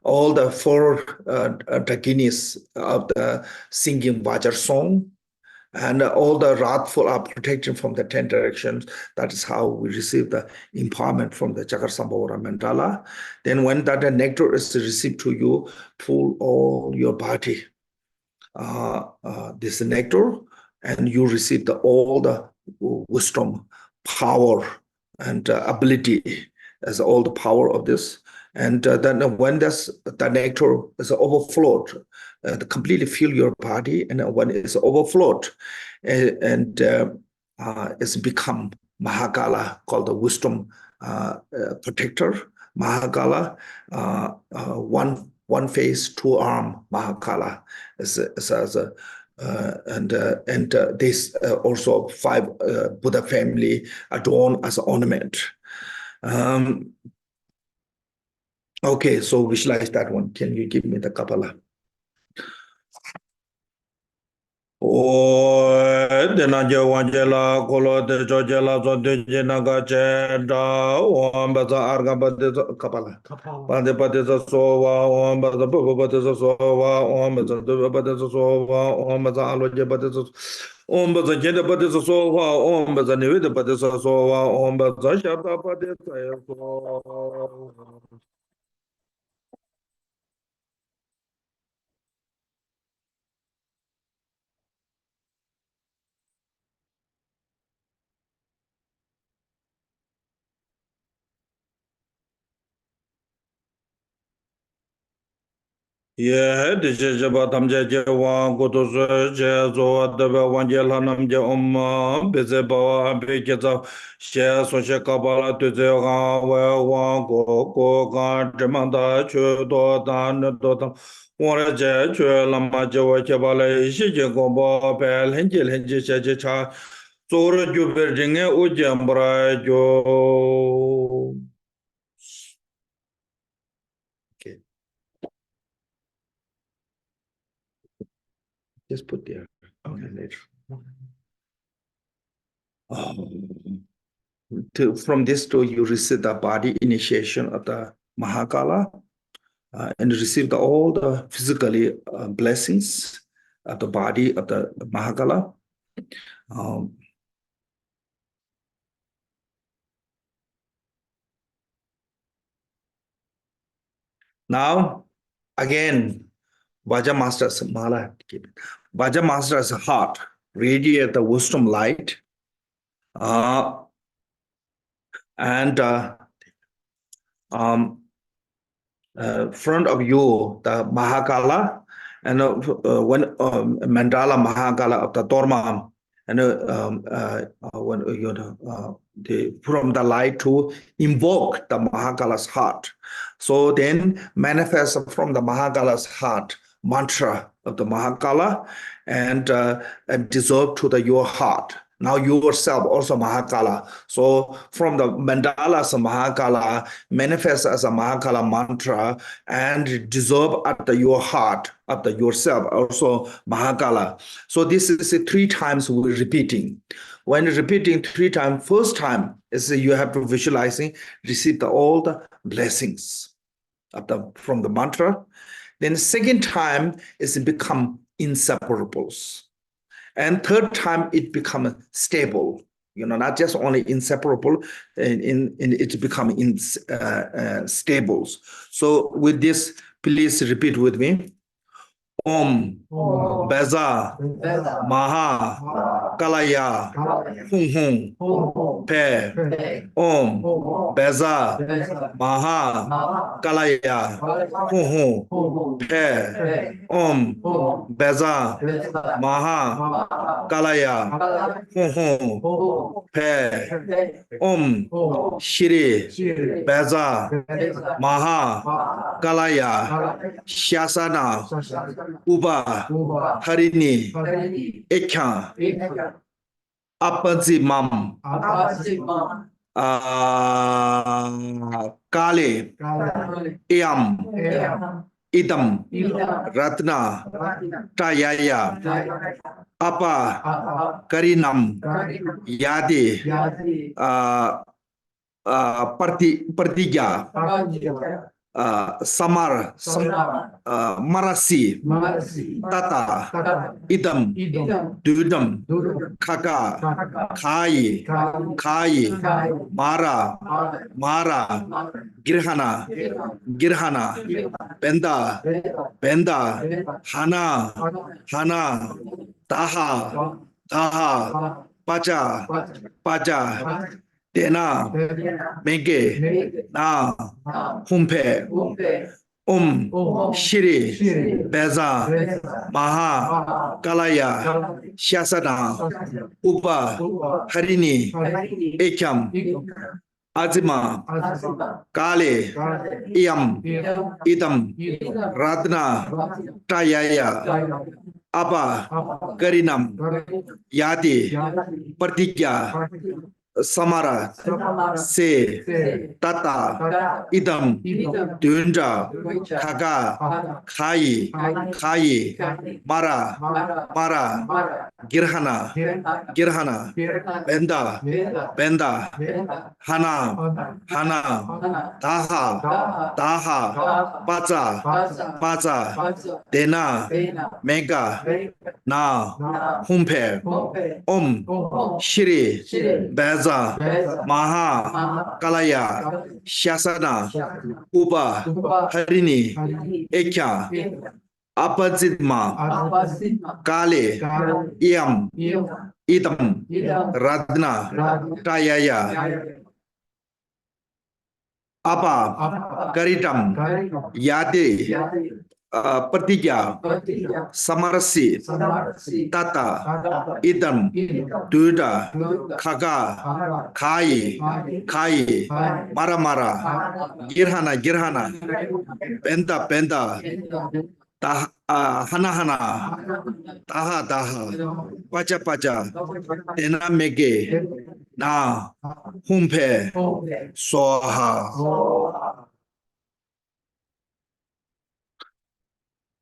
all the four Dakinis of the singing Vajar song, and all the wrathful are protected from the 10 directions. That is how we receive the empowerment from the Chakra Sambhavara mandala. Then when that nectar is received to you, pull all your body, this nectar, and you receive all the wisdom, power, and ability as all the power of this. And then when the nectar is overflowed, completely fill your body, and when it's overflowed, and it's become Mahakala, called the wisdom protector. Mahakala, one face, two arm Mahakala, and this also 5 Buddha family adorned as ornament. Okay, so visualize that one. Can you give me the Kabbalah? Dena Jawangela, Kolo de Jojela, Zodja Nagache, Da, Wambaza Argabata Kabbalah. Pande Patisa Sova, Wambaza Bubbatisa Sova, Wambaza Dubbatisa Sova, Wambaza Aloja Batisa, Wambaza Jenda Batisa Sova, Wambaza Nivida Batisa Sova, Wambaza Shabda Batisa Sova. Yeah, this is about Tamja Gotos, Jazo, the Wangelanam Joma, Bezeba, Biketa, Share Social Kabala to the where one go, Jamanda, Chudo, Dan, Dotam, Wara Jet, Lamajo, Chabale, Shijagombo, Bell, Hengil, Henjicha, Sora Juberding, Ujambra, Jo. Okay. Just put there. Okay, later. From this to you receive the body initiation of the Mahakala, and receive all the physically blessings of the body of the Mahakala. Now, again, Vaja Master's Mala, Vaja Master's heart radiate the wisdom light. And front of you, the Mahakala, and when Mandala Mahakala of the Dharma, and when from the light to invoke the Mahakala's heart. So then manifest from the Mahakala's heart mantra of the Mahakala and dissolve to your heart. Now you yourself also Mahakala. So from the mandalas of Mahakala manifest as a Mahakala mantra and dissolve at your heart, at yourself, also Mahakala. So this is 3 times we're repeating. When repeating 3 times, first time is you have to visualizing, receive all the blessings from the mantra. Then second time is become inseparables. And third time it becomes stable, not just only inseparable, it becomes stables. So with this, please repeat with me. Om Beza Maha Kalaya Hung Hung Pe Om Beza Maha Kalaya Hung Hung Pe Om Beza Maha Kalaya Hung Hung Pe Om Shri Beza Maha Kalaya Shasana Uba Harini Ekha Apazimam Kale Iam Idam Ratna Tayaya Apa Karinam Yadi Partija Samar Marasi Tata Idam Dudam Kaka Kai Mara Girhana Benda Hana Taha Paja Dena Mege Na Humpe Shri Beza Maha Kalaya Shasana Upa Harini Ekam Azima Kale Iam Idam Radna Tayaya Apa Karinam Yadi Partija Samara Se Tata Idam Dundra Kaga Kai Mara Girhana Benda Hana Taha Paza Dena Mega Na Humpe Shri Beza Maha Kalaya Shasana Upa Harini Ekya Apazitma Kale Iam Idam Radna Tayaya Apa Karitam Yade Partija Samarasi Tata Idam Duda Kaga Kai Mara Girhana Benda Hana Taha Paja Dena Mege Na Humpe Soha.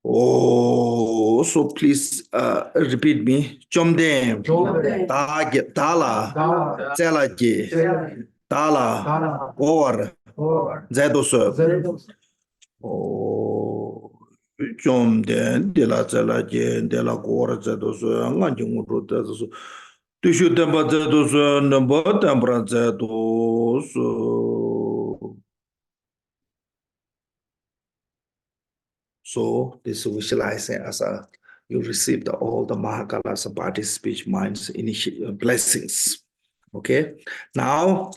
Oh, so please repeat me. Chomde Dala Zelaji Dala Or Zedos. Oh, Chomde Dela Zelaji Dela Gor Zedos Anganjungurutas. Tishu Tempa Zedos Number Tempera Zedos. So this visualizing as a you received all the Mahakala's body, speech, minds, blessings. Okay. Now,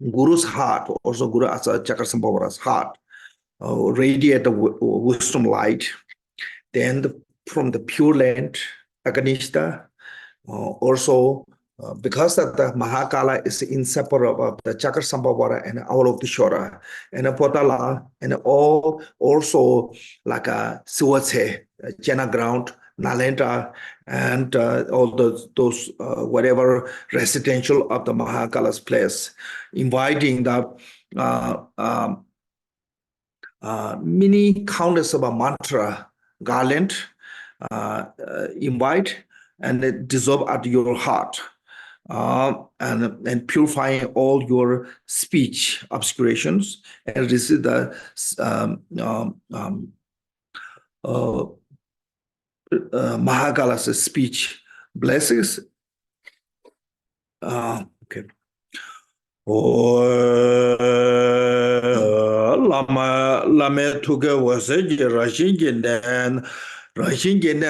Guru's heart, also Guru as a Chakra heart, radiate the wisdom light. Then from the pure land, Aganishta, also because that the Mahakala is inseparable of the Chakra and all of the Shora, and a Potala, and all also like a Suwatse, Jena ground, Nalenta, and all those whatever residential of the Mahakala's place, inviting the many countless of a mantra garland invite and dissolve at your heart, and purifying all your speech obscurations and receive the Mahakala's speech blessings. Okay. Lama tuge wase ji rashin jinden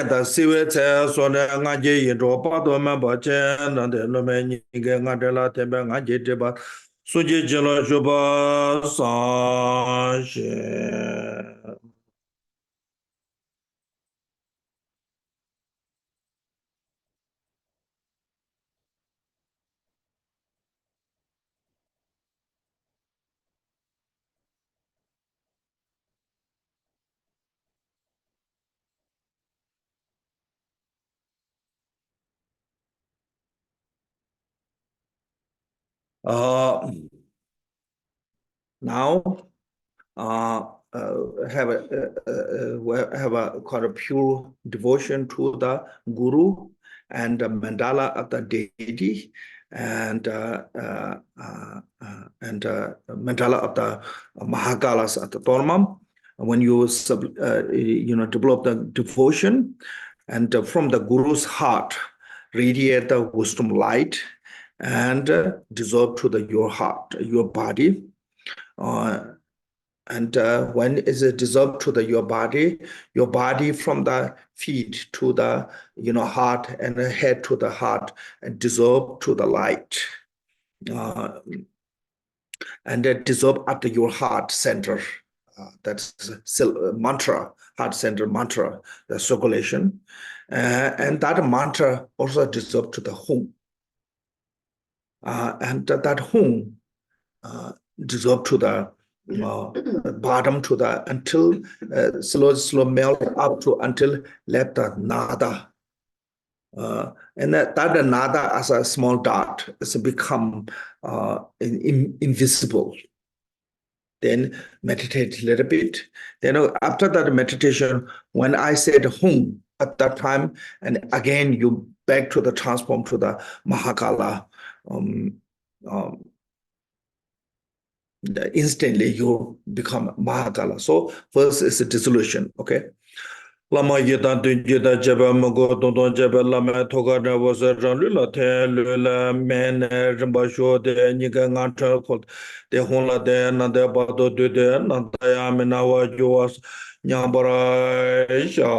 da siwe tse sone nga je yindro pa do me ba chen na de lo me nyinge nga de la tembe nga je de ba su je jelo juba san she. Now have a kind of pure devotion to the Guru and the mandala of the deity and mandala of the Mahakalas at the Tormam. When you develop the devotion and from the Guru's heart, radiate the wisdom light and dissolve to your heart, your body. And when is it dissolved to your body from the feet to the heart and the head to the heart and dissolve to the light. And then dissolve at your heart center. That's mantra, heart center mantra, the circulation. And that mantra also dissolve to the home. And that home dissolve to the bottom to the until slow melt up to until left the nada, and that nada as a small dot has become invisible. Then meditate a little bit. Then after that meditation, when I said home at that time, and again you back to the transform to the Mahakala. Instantly you become Mahakala. So first is a dissolution, okay? Lama yedan tunjida jeba mungo dondon jeba lama toga na wasa ranlu la ten lu la men rimba sho de niga nganta kol de hon la de na de bado de na da ya mina wa juwas nyambara sha.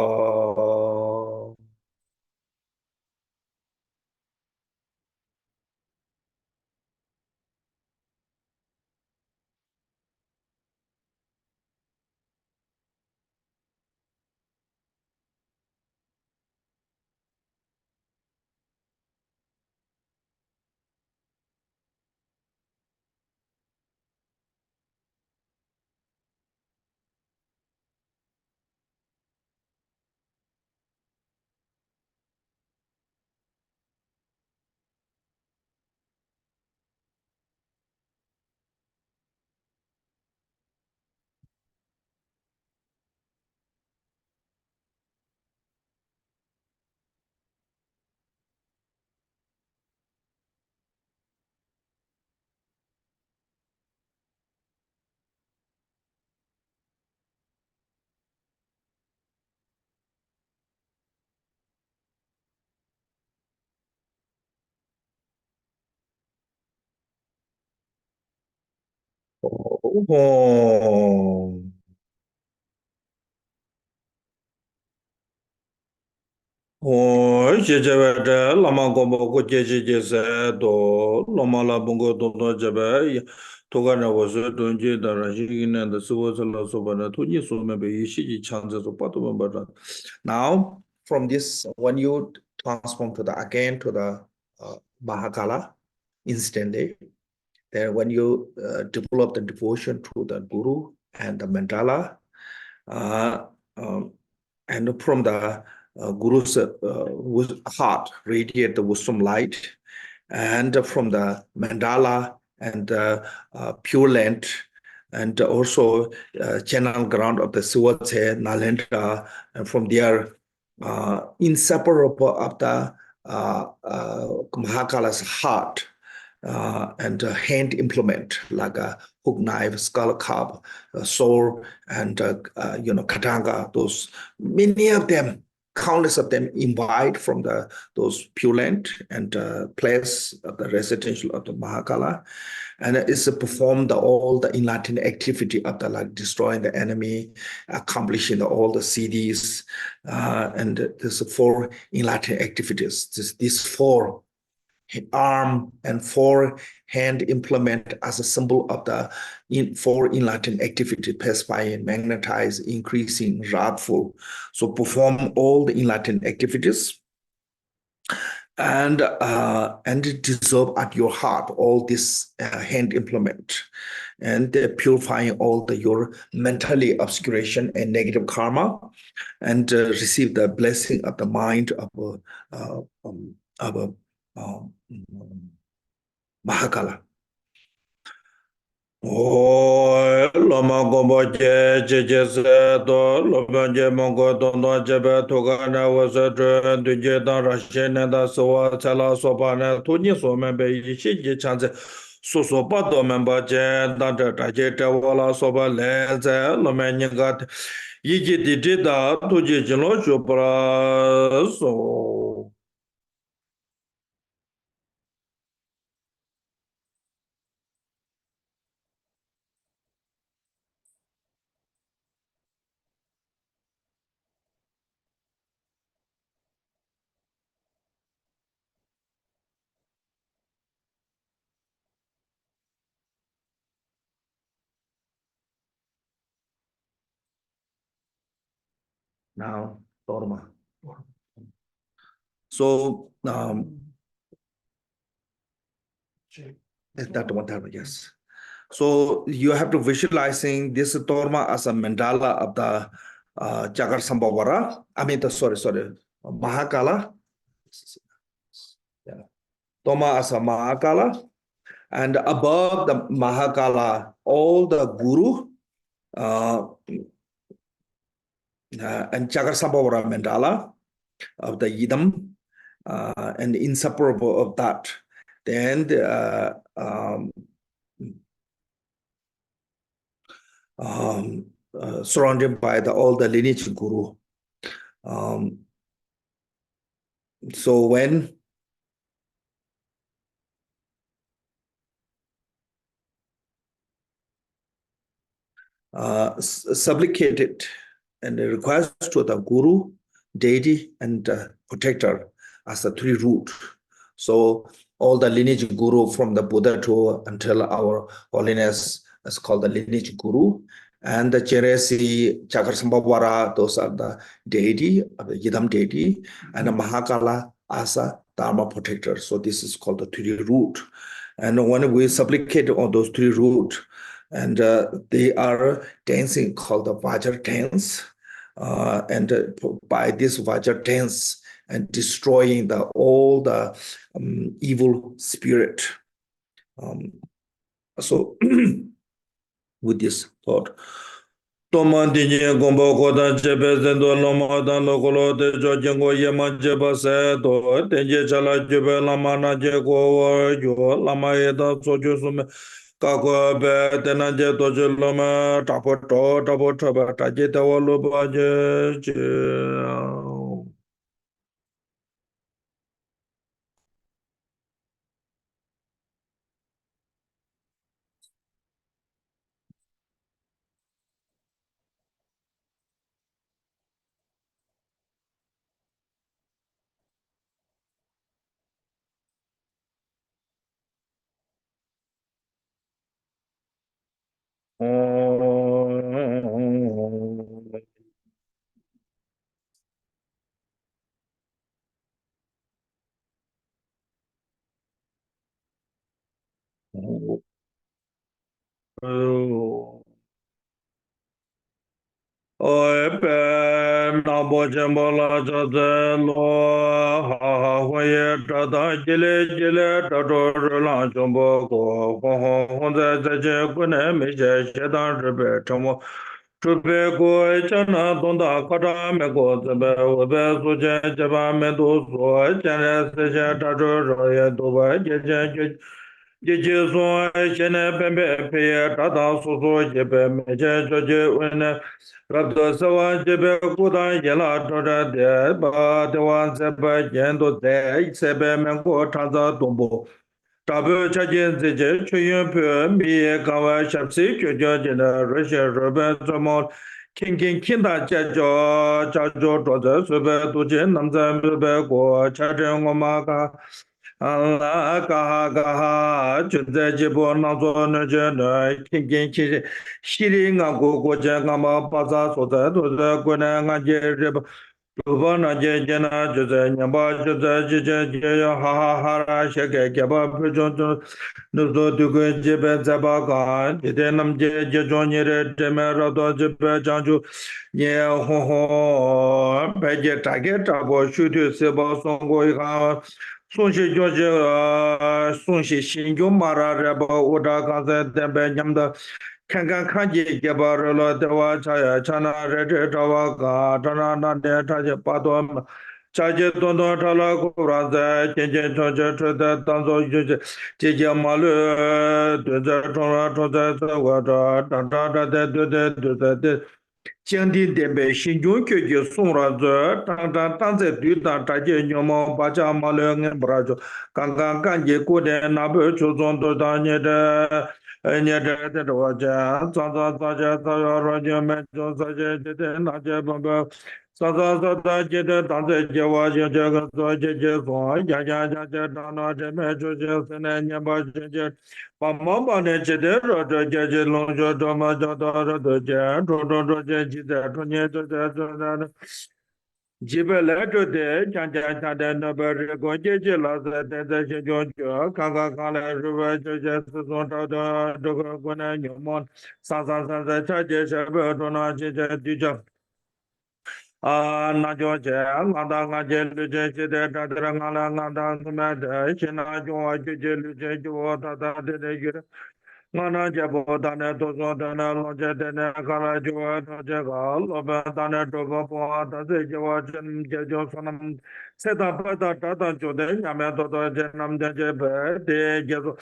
Oh. 어, 제제베데 라마 공부 제제제세 라마 라봉고 돈도 제베 도가나 와서 돈지 다라지기는 더 수고슬라 소바나 돈이 소메베 이시지 찬자서 빠도만 바다. Now, from this, when you transform to the again to the Mahakala instantly, then when you develop the devotion to the Guru and the mandala, uh, um, and from the Guru's heart radiate the wisdom light, and from the mandala and pure land, and also channel ground of the Suwate, Nalanda, and from there, inseparable of the Mahakala's heart and hand implement like a hook knife, skull carp, sword, and katanga. Those many of them, countless of them, invite from those pure land and place of the residential of the Mahakala, and it's performed all the enlightened activity of the like destroying the enemy, accomplishing all the CDs, and there's four enlightened activities. These four arm and four hand implement as a symbol of the four enlightened activity, pacifying, magnetize, increasing, wrathful. So perform all the enlightened activities and dissolve at your heart all this hand implement and purifying all your mentally obscuration and negative karma and receive the blessing of the mind of Mahakala. 오, 로마 공부 제제제 로마 제몽고 돈도 제베 토가나 와서 드제다 라셰네다 소와 찰라 소바나 토니 소메베 이시지 찬제 소소바도 멤버제 다다 다제테 와라 소바 레제 로마니가 이게 디디다 토지 진로 쇼브라 소 Now, Dharma. So, that one Dharma, yes. So you have to visualizing this Dharma as a mandala of the Jagar Sambhavara. I mean, sorry, Mahakala. Yeah. Dharma as a Mahakala. And above the Mahakala, all the Guru and Jagar Sambhavara mandala of the Yidam and inseparable of that. Then surrounded by all the lineage guru. So when supplicated and request to the guru, deity, and protector as the three root. So all the lineage guru from the Buddha to until our holiness is called the lineage guru. And the Cheresi, Chakasambhavara, those are the deity, the Yidam deity, and the Mahakala as a Dharma protector. So this is called the three root. And when we supplicate on those three root, and they are dancing called the Vajra dance, and by this Vajra dance and destroying all the evil spirit. So with this thought. Tomandinye gombo kodan chebe zendo loma dan lokolo de jojengo yeman jeba se do tenje chala jebe lama na je go yo lama eda sojo sume kako be tenanje doje loma tapo to tapo taba taje tawa loba je. Oi pe na bo jembo la cha de lo ha ha hu ye ta da jile ta do ru la jombo ko ho ho hon de je gu ne me je she da ri be chang mo chu be go cha na dong da ka da me go ze be wo be su je je ba me do so chen ne se je ta do ro ye do ba je je so she ne pe pe pe ye ta da su su je be me je je wen ne Rabdo sawa jebe kudan yela tora de ba dewan sebe jendo de sebe mengo tanza dombo. Tabu chajen zeje chuyun pyo miye kawa shapsi kyojo jena rishe robe zomo kinda chajo toze sube tuje namza mbe go chajen ngoma ka Allah kaha junze jibo nazo neje ne kin shiri nga go je ngama paza soze toze gune nga je riba Ruba na je jena juze nyamba juze je ha ra sheke keba pyo nuzo dugu jebe zeba ka jide nam je jonyi re teme rado jebe janju nye ho ho pe je tage tabo shudu seba songo ika sonshi joje sonshi shingyo mara reba uda kanse tembe nyamda kankan kanji geba relo dewa chaya chana re tawa ka chana nande taje pato chaje tondo thala kuranza chenchen chonche chode tanzo yuje cheje malu dunza chonra chonze wada tanda de Jiangdi Dembe Xinjun Kyoji Songra Zo Tangzang Tangze Dudan Taje Nyomo Bacha Male Ngen Brajo Kankan Kanje Kode Nabe Chozon Dodan Nyede Nyede Tete Waja Zanza Zaje Zayo Rajo Menjo Zaje Jede Naje Bamba Zanza Zata Jede Tangze Jewa Jeje Zoje Jezon Jaja Jaje Dana Jeme Joje Sene Nyeba Jeje Mama ne jede rodo jeje lonjo doma jodo rodo je rodo je jide tonye de jibele to de janja jade no ber go jeje la de je jojo kanga kala ruba jeje son do go na nyomon sa cha je shabe do na jeje dija na jo je ngada ngaje lu je jide da dra ngala ngada me de china jo je lu je jo da de Mana jabo dane dozo dane loje dane kala juwa doje ga lobe dane dobo poa dase jiwa jen jejo sonam seda pada tata jode nyame dodo jenam jebe de jezo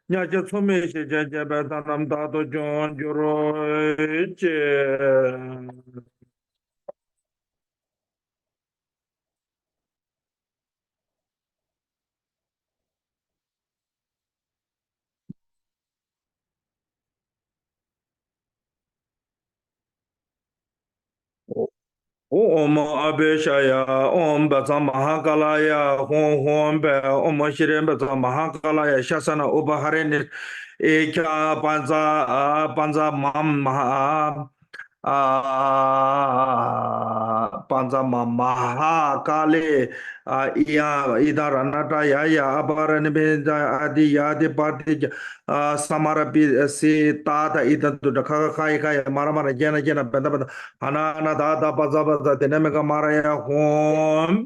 nyaje sumi shi jebe danam dado jon juro che Om Abhishaya Om Bata Mahakalaya Hom Be Om Shiren Bata Mahakalaya Shasana Ubaharin Eka Panza Mam Maha Panzama Mahakale Ia Idaranata Yaya Abaranibenda Adi Yadi Pati Samara Si Tata Ida to the Kaka Maramara Jena Benda Hanana Dada Bazaba the Nemega Maraya Home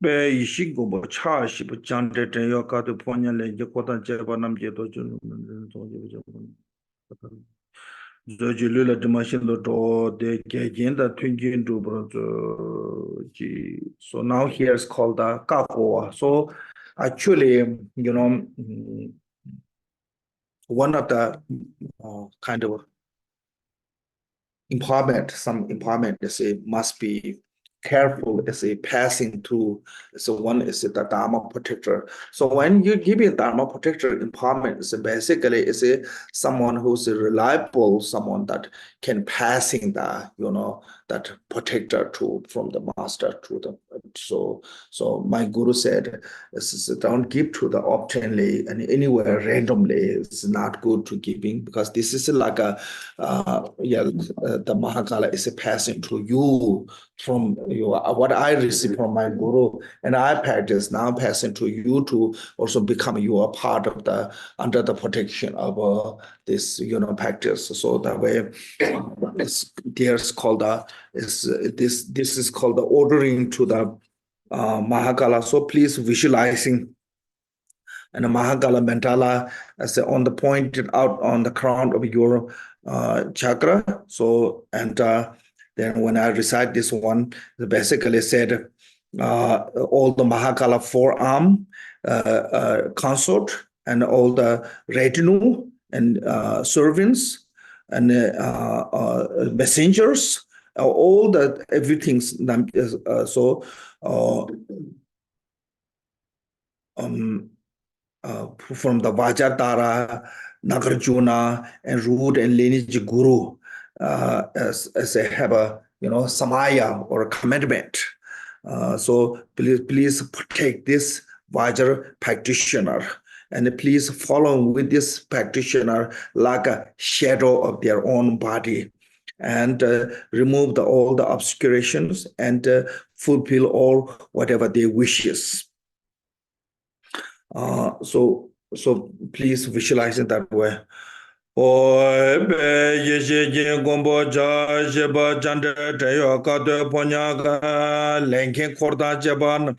Be Ishigo Chashi, but chanted Yoka to Ponya Jakotan Chebanam Jeto Zojulula Dimashin to the Gagenda Twinjin to Brother G. So now here's called the Kapoa. So actually, you know, one of the kind of empowerment, some empowerment, they say, must be careful as a passing through. So one is the Dharma protector. So when you give a Dharma protector empowerment, so basically it's a someone who's a reliable, someone that can passing the, that protector to from the master to the. So my guru said, don't give to the openly and anywhere randomly. It's not good to giving because this is like a, the Mahakala is a passing to you from what I receive from my guru and I practice now passing to you to also become you a part of the under the protection of this practice. So that way, there's called this is called the ordering to the Mahakala. So please visualizing and the Mahakala Mandala as on the pointed out on the crown of your chakra. So and then when I recite this one, it basically said all the Mahakala forearm consort and all the retinue and servants and messengers, all the everything's so. From the Vajatara, Nagarjuna, and root and lineage guru, as they have a samaya or a commitment. So please protect this Vajra practitioner, and please follow with this practitioner like a shadow of their own body, and remove all the obscurations and fulfill all whatever their wishes. So please visualize it that way. Oi be ye je gombo ja je ba jande de yo ka de ponya ga lenkin korda je ban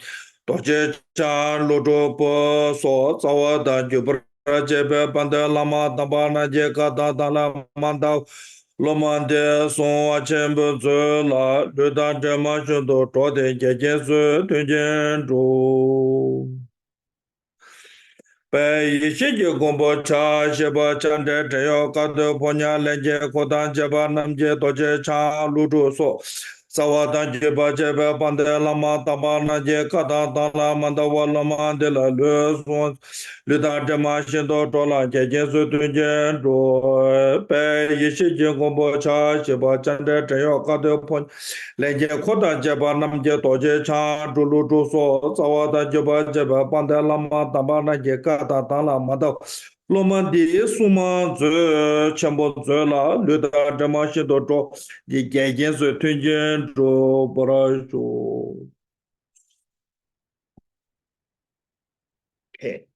to je cha lo do po so zawa da ju bra je be banda lama da ba na je ka da da la manda lo mande so a chen bu zo la de da de ma ju do to de je je zo de je do. Yishiji Gombo Cha Sheba Chande Teo Kado Ponya Lenje Kodan Jeba Namje Doje Cha Ludu So Sawadan Jeba Jeba Pande Lama Tabana Je Kada Dala Mandawa Lama de la Luz Luda Dema Shindo Tola Jeje Sutuje Do Pe Yishiji Gombo Cha Sheba Chande Teo Kado Ponya Lenje Kodan Jeba Namje Doje Cha Ludu So Sawadan Jeba Jeba Pande Lama Tabana Je Kada Dala Mandawa Lomandi Suma Ze Chambo Zela Luda Dema Shindo To Di Jeje Sutuje Do Barajo. Okay.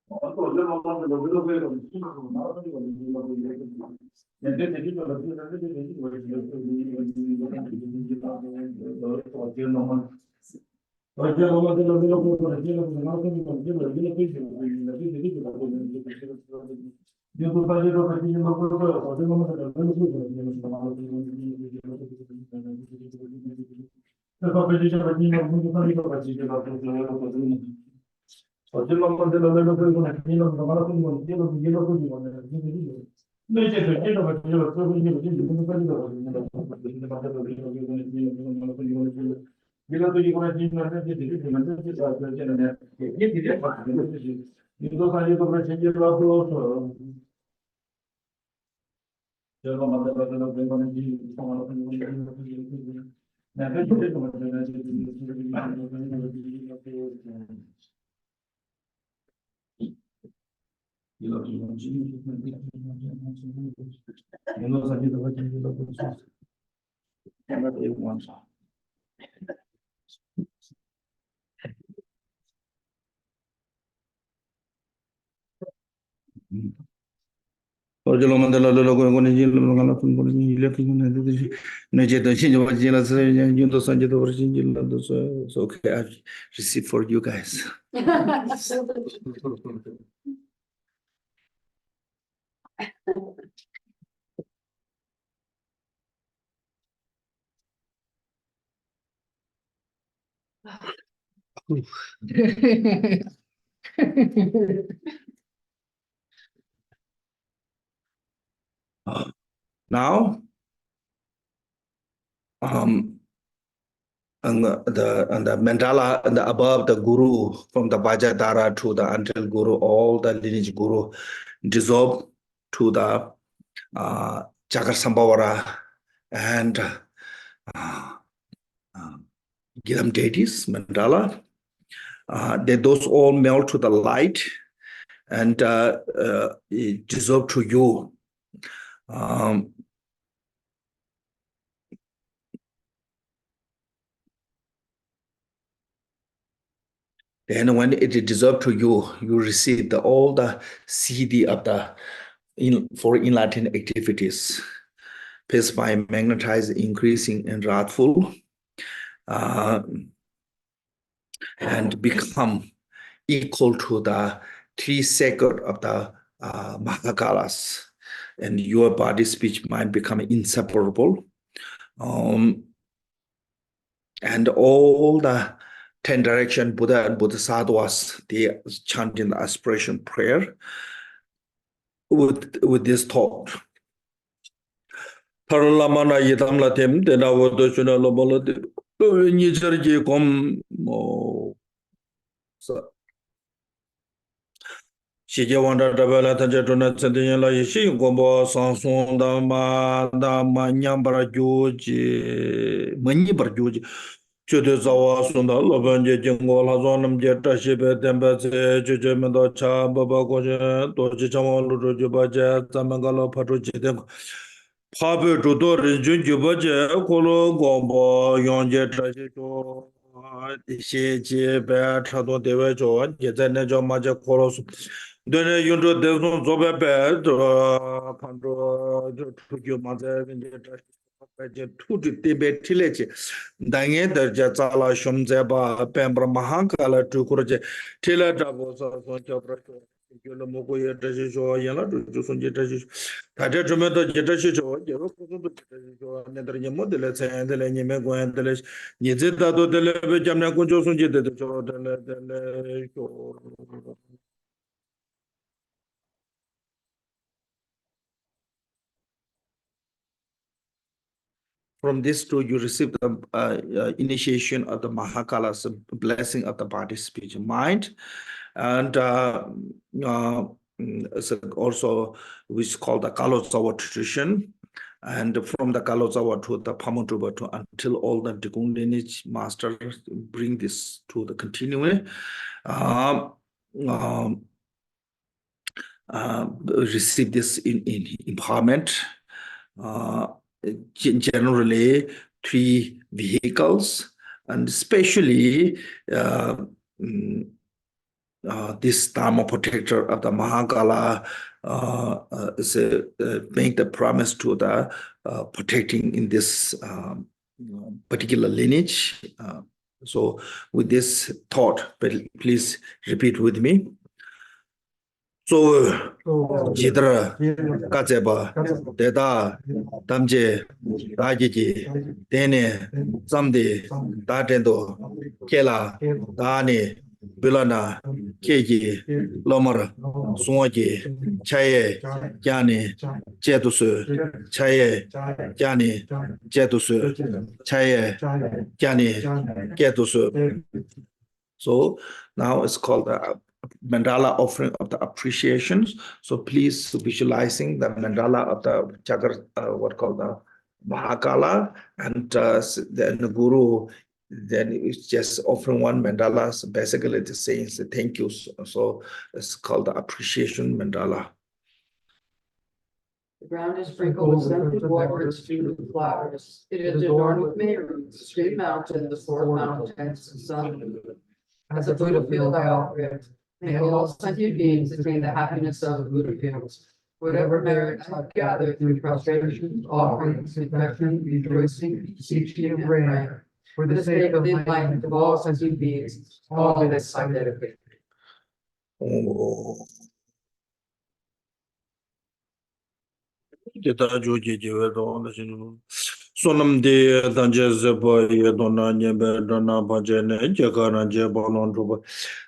So okay, I receive for you guys. Now, and the mandala and the above the guru from the Vajradhara to the until guru, all the lineage guru dissolve to the Chakra and Giram deities, mandala. Those all melt to the light and dissolve to you. Then when it is dissolved to you, you receive all the CD of the for enlightened activities. Pacify, magnetize, increasing, and wrathful, and become equal to the three sacred of the Mahakalas, and your body, speech, mind become inseparable. And all the 10 direction Buddha and Bodhisattvas, they chanting the aspiration prayer with this thought. Paralamana yidam latim, then I would do Lomolati, Nijarji com. She wanted the Bella Tanjatuna Sentinela, she gombo, Sanson, Dama, Nyambara Juji, Manibar Juji. Chudizawa Sunda, Lavanja Jingo, Lazonum Jetta Shibe, Dembase, Jujamendo Cha, Baba Goja, Doji Chamal, Rujubaja, Tamangala Patruji, Pabu Tudor, Junjubaja, Kolo Gombo, Yonja Trajito, Sheji, Bertrado Devejo, Yetenejo Maja Koros. Then you do there's no Zoba bed, Pandro, Tukio Mother, and two debate tillage. Dange the Jazala Shumzeba, Pembra Mahakala, Tukurje, Tilla Davos, Yolomogo Yetasho, Yala, to Sunjetash, Tajatumeta Jetasho, Nether Models, and the Lenimego and the Les Nizita to the Leve Jamna Kunjo Sunjeta. From this too, you receive the initiation of the Mahakala's blessing of the body, speech, and mind, and also which is called the Kalozawa tradition. And from the Kalozawa to the Pamutuba to until all the Drikung lineage masters bring this to the continuing. Receive this in empowerment. Generally 3 vehicles, and especially this Dharma protector of the Mahakala is make the promise to the protecting in this particular lineage. So with this thought, please repeat with me. So Jidra Kazeba Deda Damje Dajiji Dene Zamde Datendo Kela Dani Bilana Keji Lomar Suaji Chaye Jani Jetusu Chaye Jani Jetusu Chaye Jani Ketusu. So now it's called the mandala offering of the appreciations. So please visualizing the mandala of the Jagar, what called the Mahakala, and then the Guru, then it's just offering one mandala. So basically, it's saying thank you. So it's called the appreciation mandala. The ground is sprinkled with scented water and strewn with flowers. It is adorned with mayonnaise, the street mountain, the four mountains, the sun and the moon. As a Buddha field I offer it. May all sentient beings attain the happiness of the Buddha fields. Whatever merit I have gathered through prostration, offerings, confession, rejoicing, beseeching, and prayer, for the sake of the enlightenment of all sentient beings, all this I dedicate. Sonam de Danjezeba Yedona Nebe Dona Bajene, Jakana Jebalon Druba,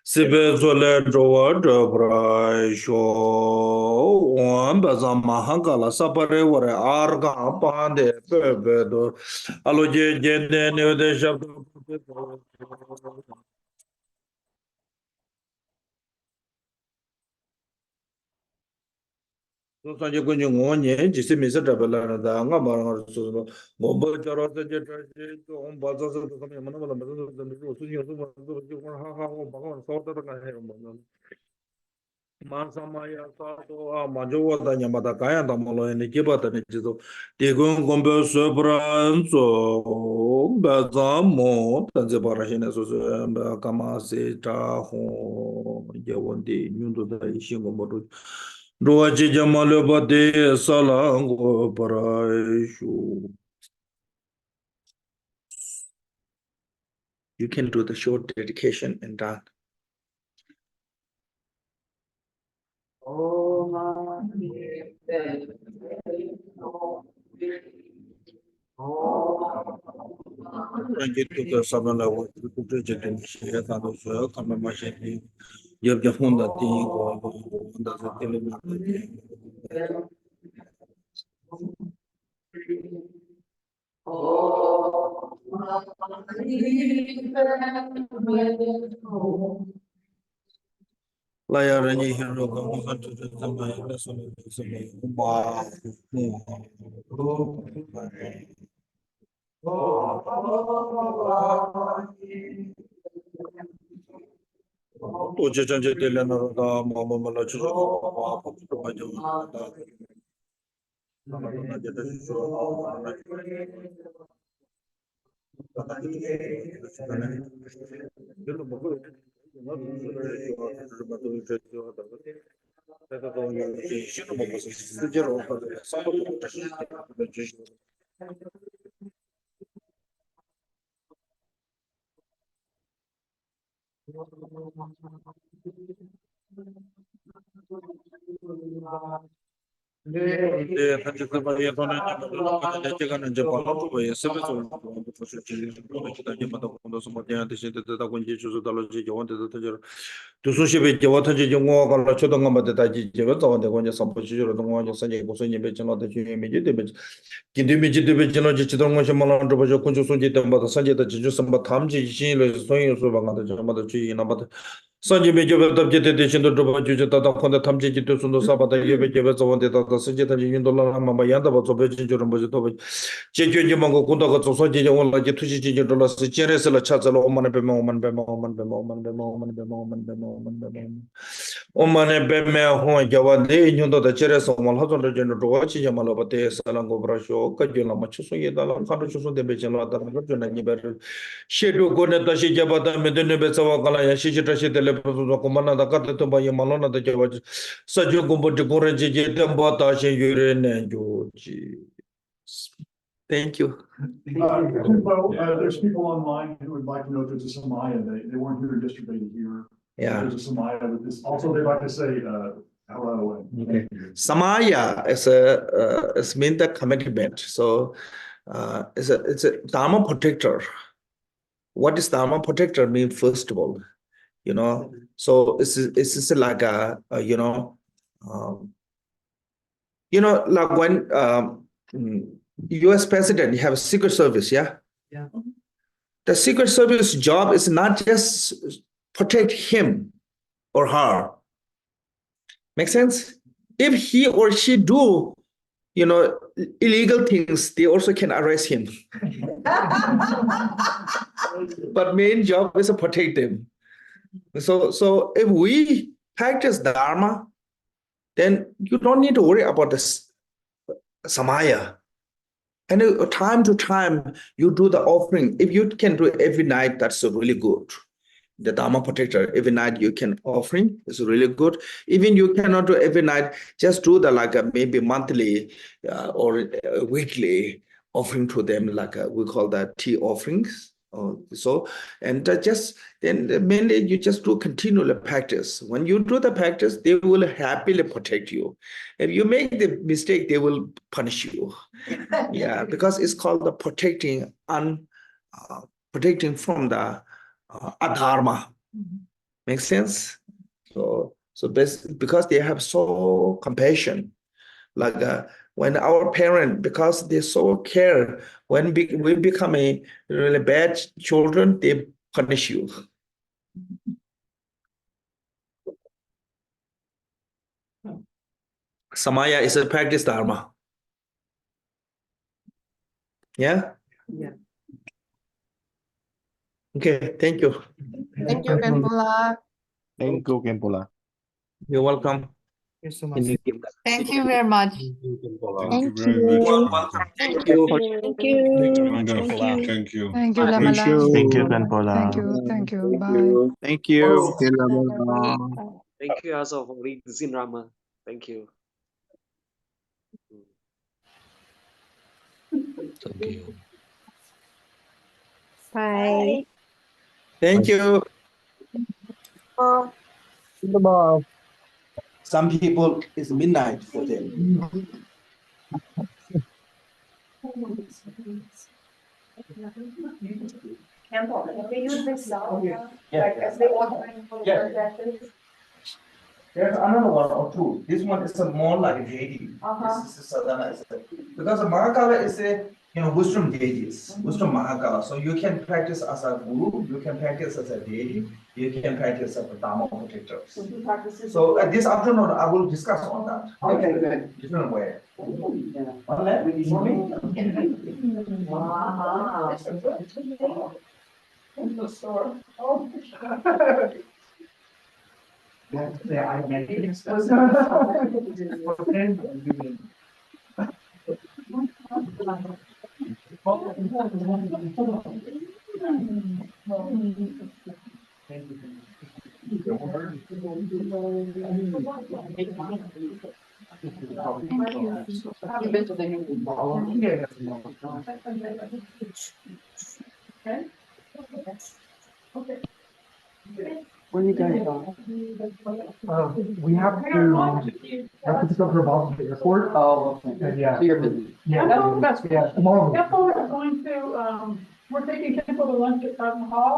Sibe Zole Droa Debra Sho, Baza Mahakala Sapare, were Arga Pande, Bebedo, Aloje Jende, Nede Shabdo. So Sanjay Kunjungonye, Jissimisa Tabella, the Angamar, Bomba Jarota Jetra, on Bazas of the Manamala, the Mansamaya Sato, Majo, the Yamata Kaya, the Molo, and the Kibat and Jizo, Digun Gombe Sobran, so Bazamo, Tanzabarashinas, Kamasi, Taho, Yawandi, Nundo, the Ishingo. Salango Paraishu. You can do the short dedication and done. Sanji Major Detention to Tata Honda Tamji to Sundo Sabata, Yevekeva, the Sanjita Yundola Mamayanda, but Soviet Jurumbo, Cheju Mango Kunda, Soji, like Tushi dollars, Cheresela Chazalo, Oman, Bemoman, Bemoman, Bemoman, Bemoman, Bemoman, Bemoman, Bemoman. Omane Beme Hon Javade, you know the Cheres of Malhazon General Rochi Jamalabate, Salango Brasho, Kajula Machuso Yedala, Karuso de Bejala, and Niber. Shedu Gonetashi Jabata, Medunebesawakala, Shitashi, the Lepros of Comana, the Katatomba Yamalona, the Javaj, Sajugumbo de Goreji, Dambata, Yurin, and Georgi. Thank you. There's people online who would like to know if there's a Samaya. They weren't here in District 80 here. Yeah. There's a Samaya with this. Also, they'd like to say, hello. Okay. Samaya is mean the commitment. So it's a Dharma protector. What does Dharma protector mean, first of all? You know, so it's like like when US president, you have a secret service, yeah? Yeah. The secret service job is not just protect him or her. Make sense? If he or she do, illegal things, they also can arrest him. But main job is to protect them. So if we practice Dharma, then you don't need to worry about this Samaya. And time to time, you do the offering. If you can do it every night, that's really good. The Dharma protector, every night you can offering is really good. Even you cannot do every night, just do the maybe monthly or weekly offering to them, we call that tea offerings. And then mainly you just do continual practice. When you do the practice, they will happily protect you. If you make the mistake, they will punish you. Yeah, because it's called the protecting from the adharma. Makes sense? So because they have so compassion, when our parent, because they so care, when we become a really bad children, they punish you. Samaya is a practice dharma. Yeah? Yeah. Okay, thank you. Thank you, Khenpo. Thank you, Khenpo. You're welcome. Thank you so much. Thank you very much. Thank you very much. Welcome. Thank you. Thank you. Wonderful. Thank you. Thank you, Thank Lamala. you. Thank you, Khenpo. Thank you. Thank you. Bye. Thank you. Thank you also for reading Rama. Thank you. Thank you. Bye. Thank you. Some people, it's midnight for them. Khenpo, if they use this sound, Yeah. like as they walk in Yeah. practice. There's another one or two. This one is more like a deity. Uh-huh. This is sadhana. Because the Mahakala is a wisdom deities, wisdom Mahakala. So you can practice as a guru, you can practice as a deity, you can practice as a Dharma protector. So this afternoon I will discuss on that. Okay, good. Different way. Yeah. One left with for me. Wow. In the store. Oh. Yeah, I meant it. You've been to the Hindu ball. Yeah. Okay. Where you guys going? We have to pick up her mom at the airport. Oh, okay. And yeah. So you're busy. Yeah, That's yeah, tomorrow. Khenpo is going to, we're taking Khenpo to lunch at Cotton Hall.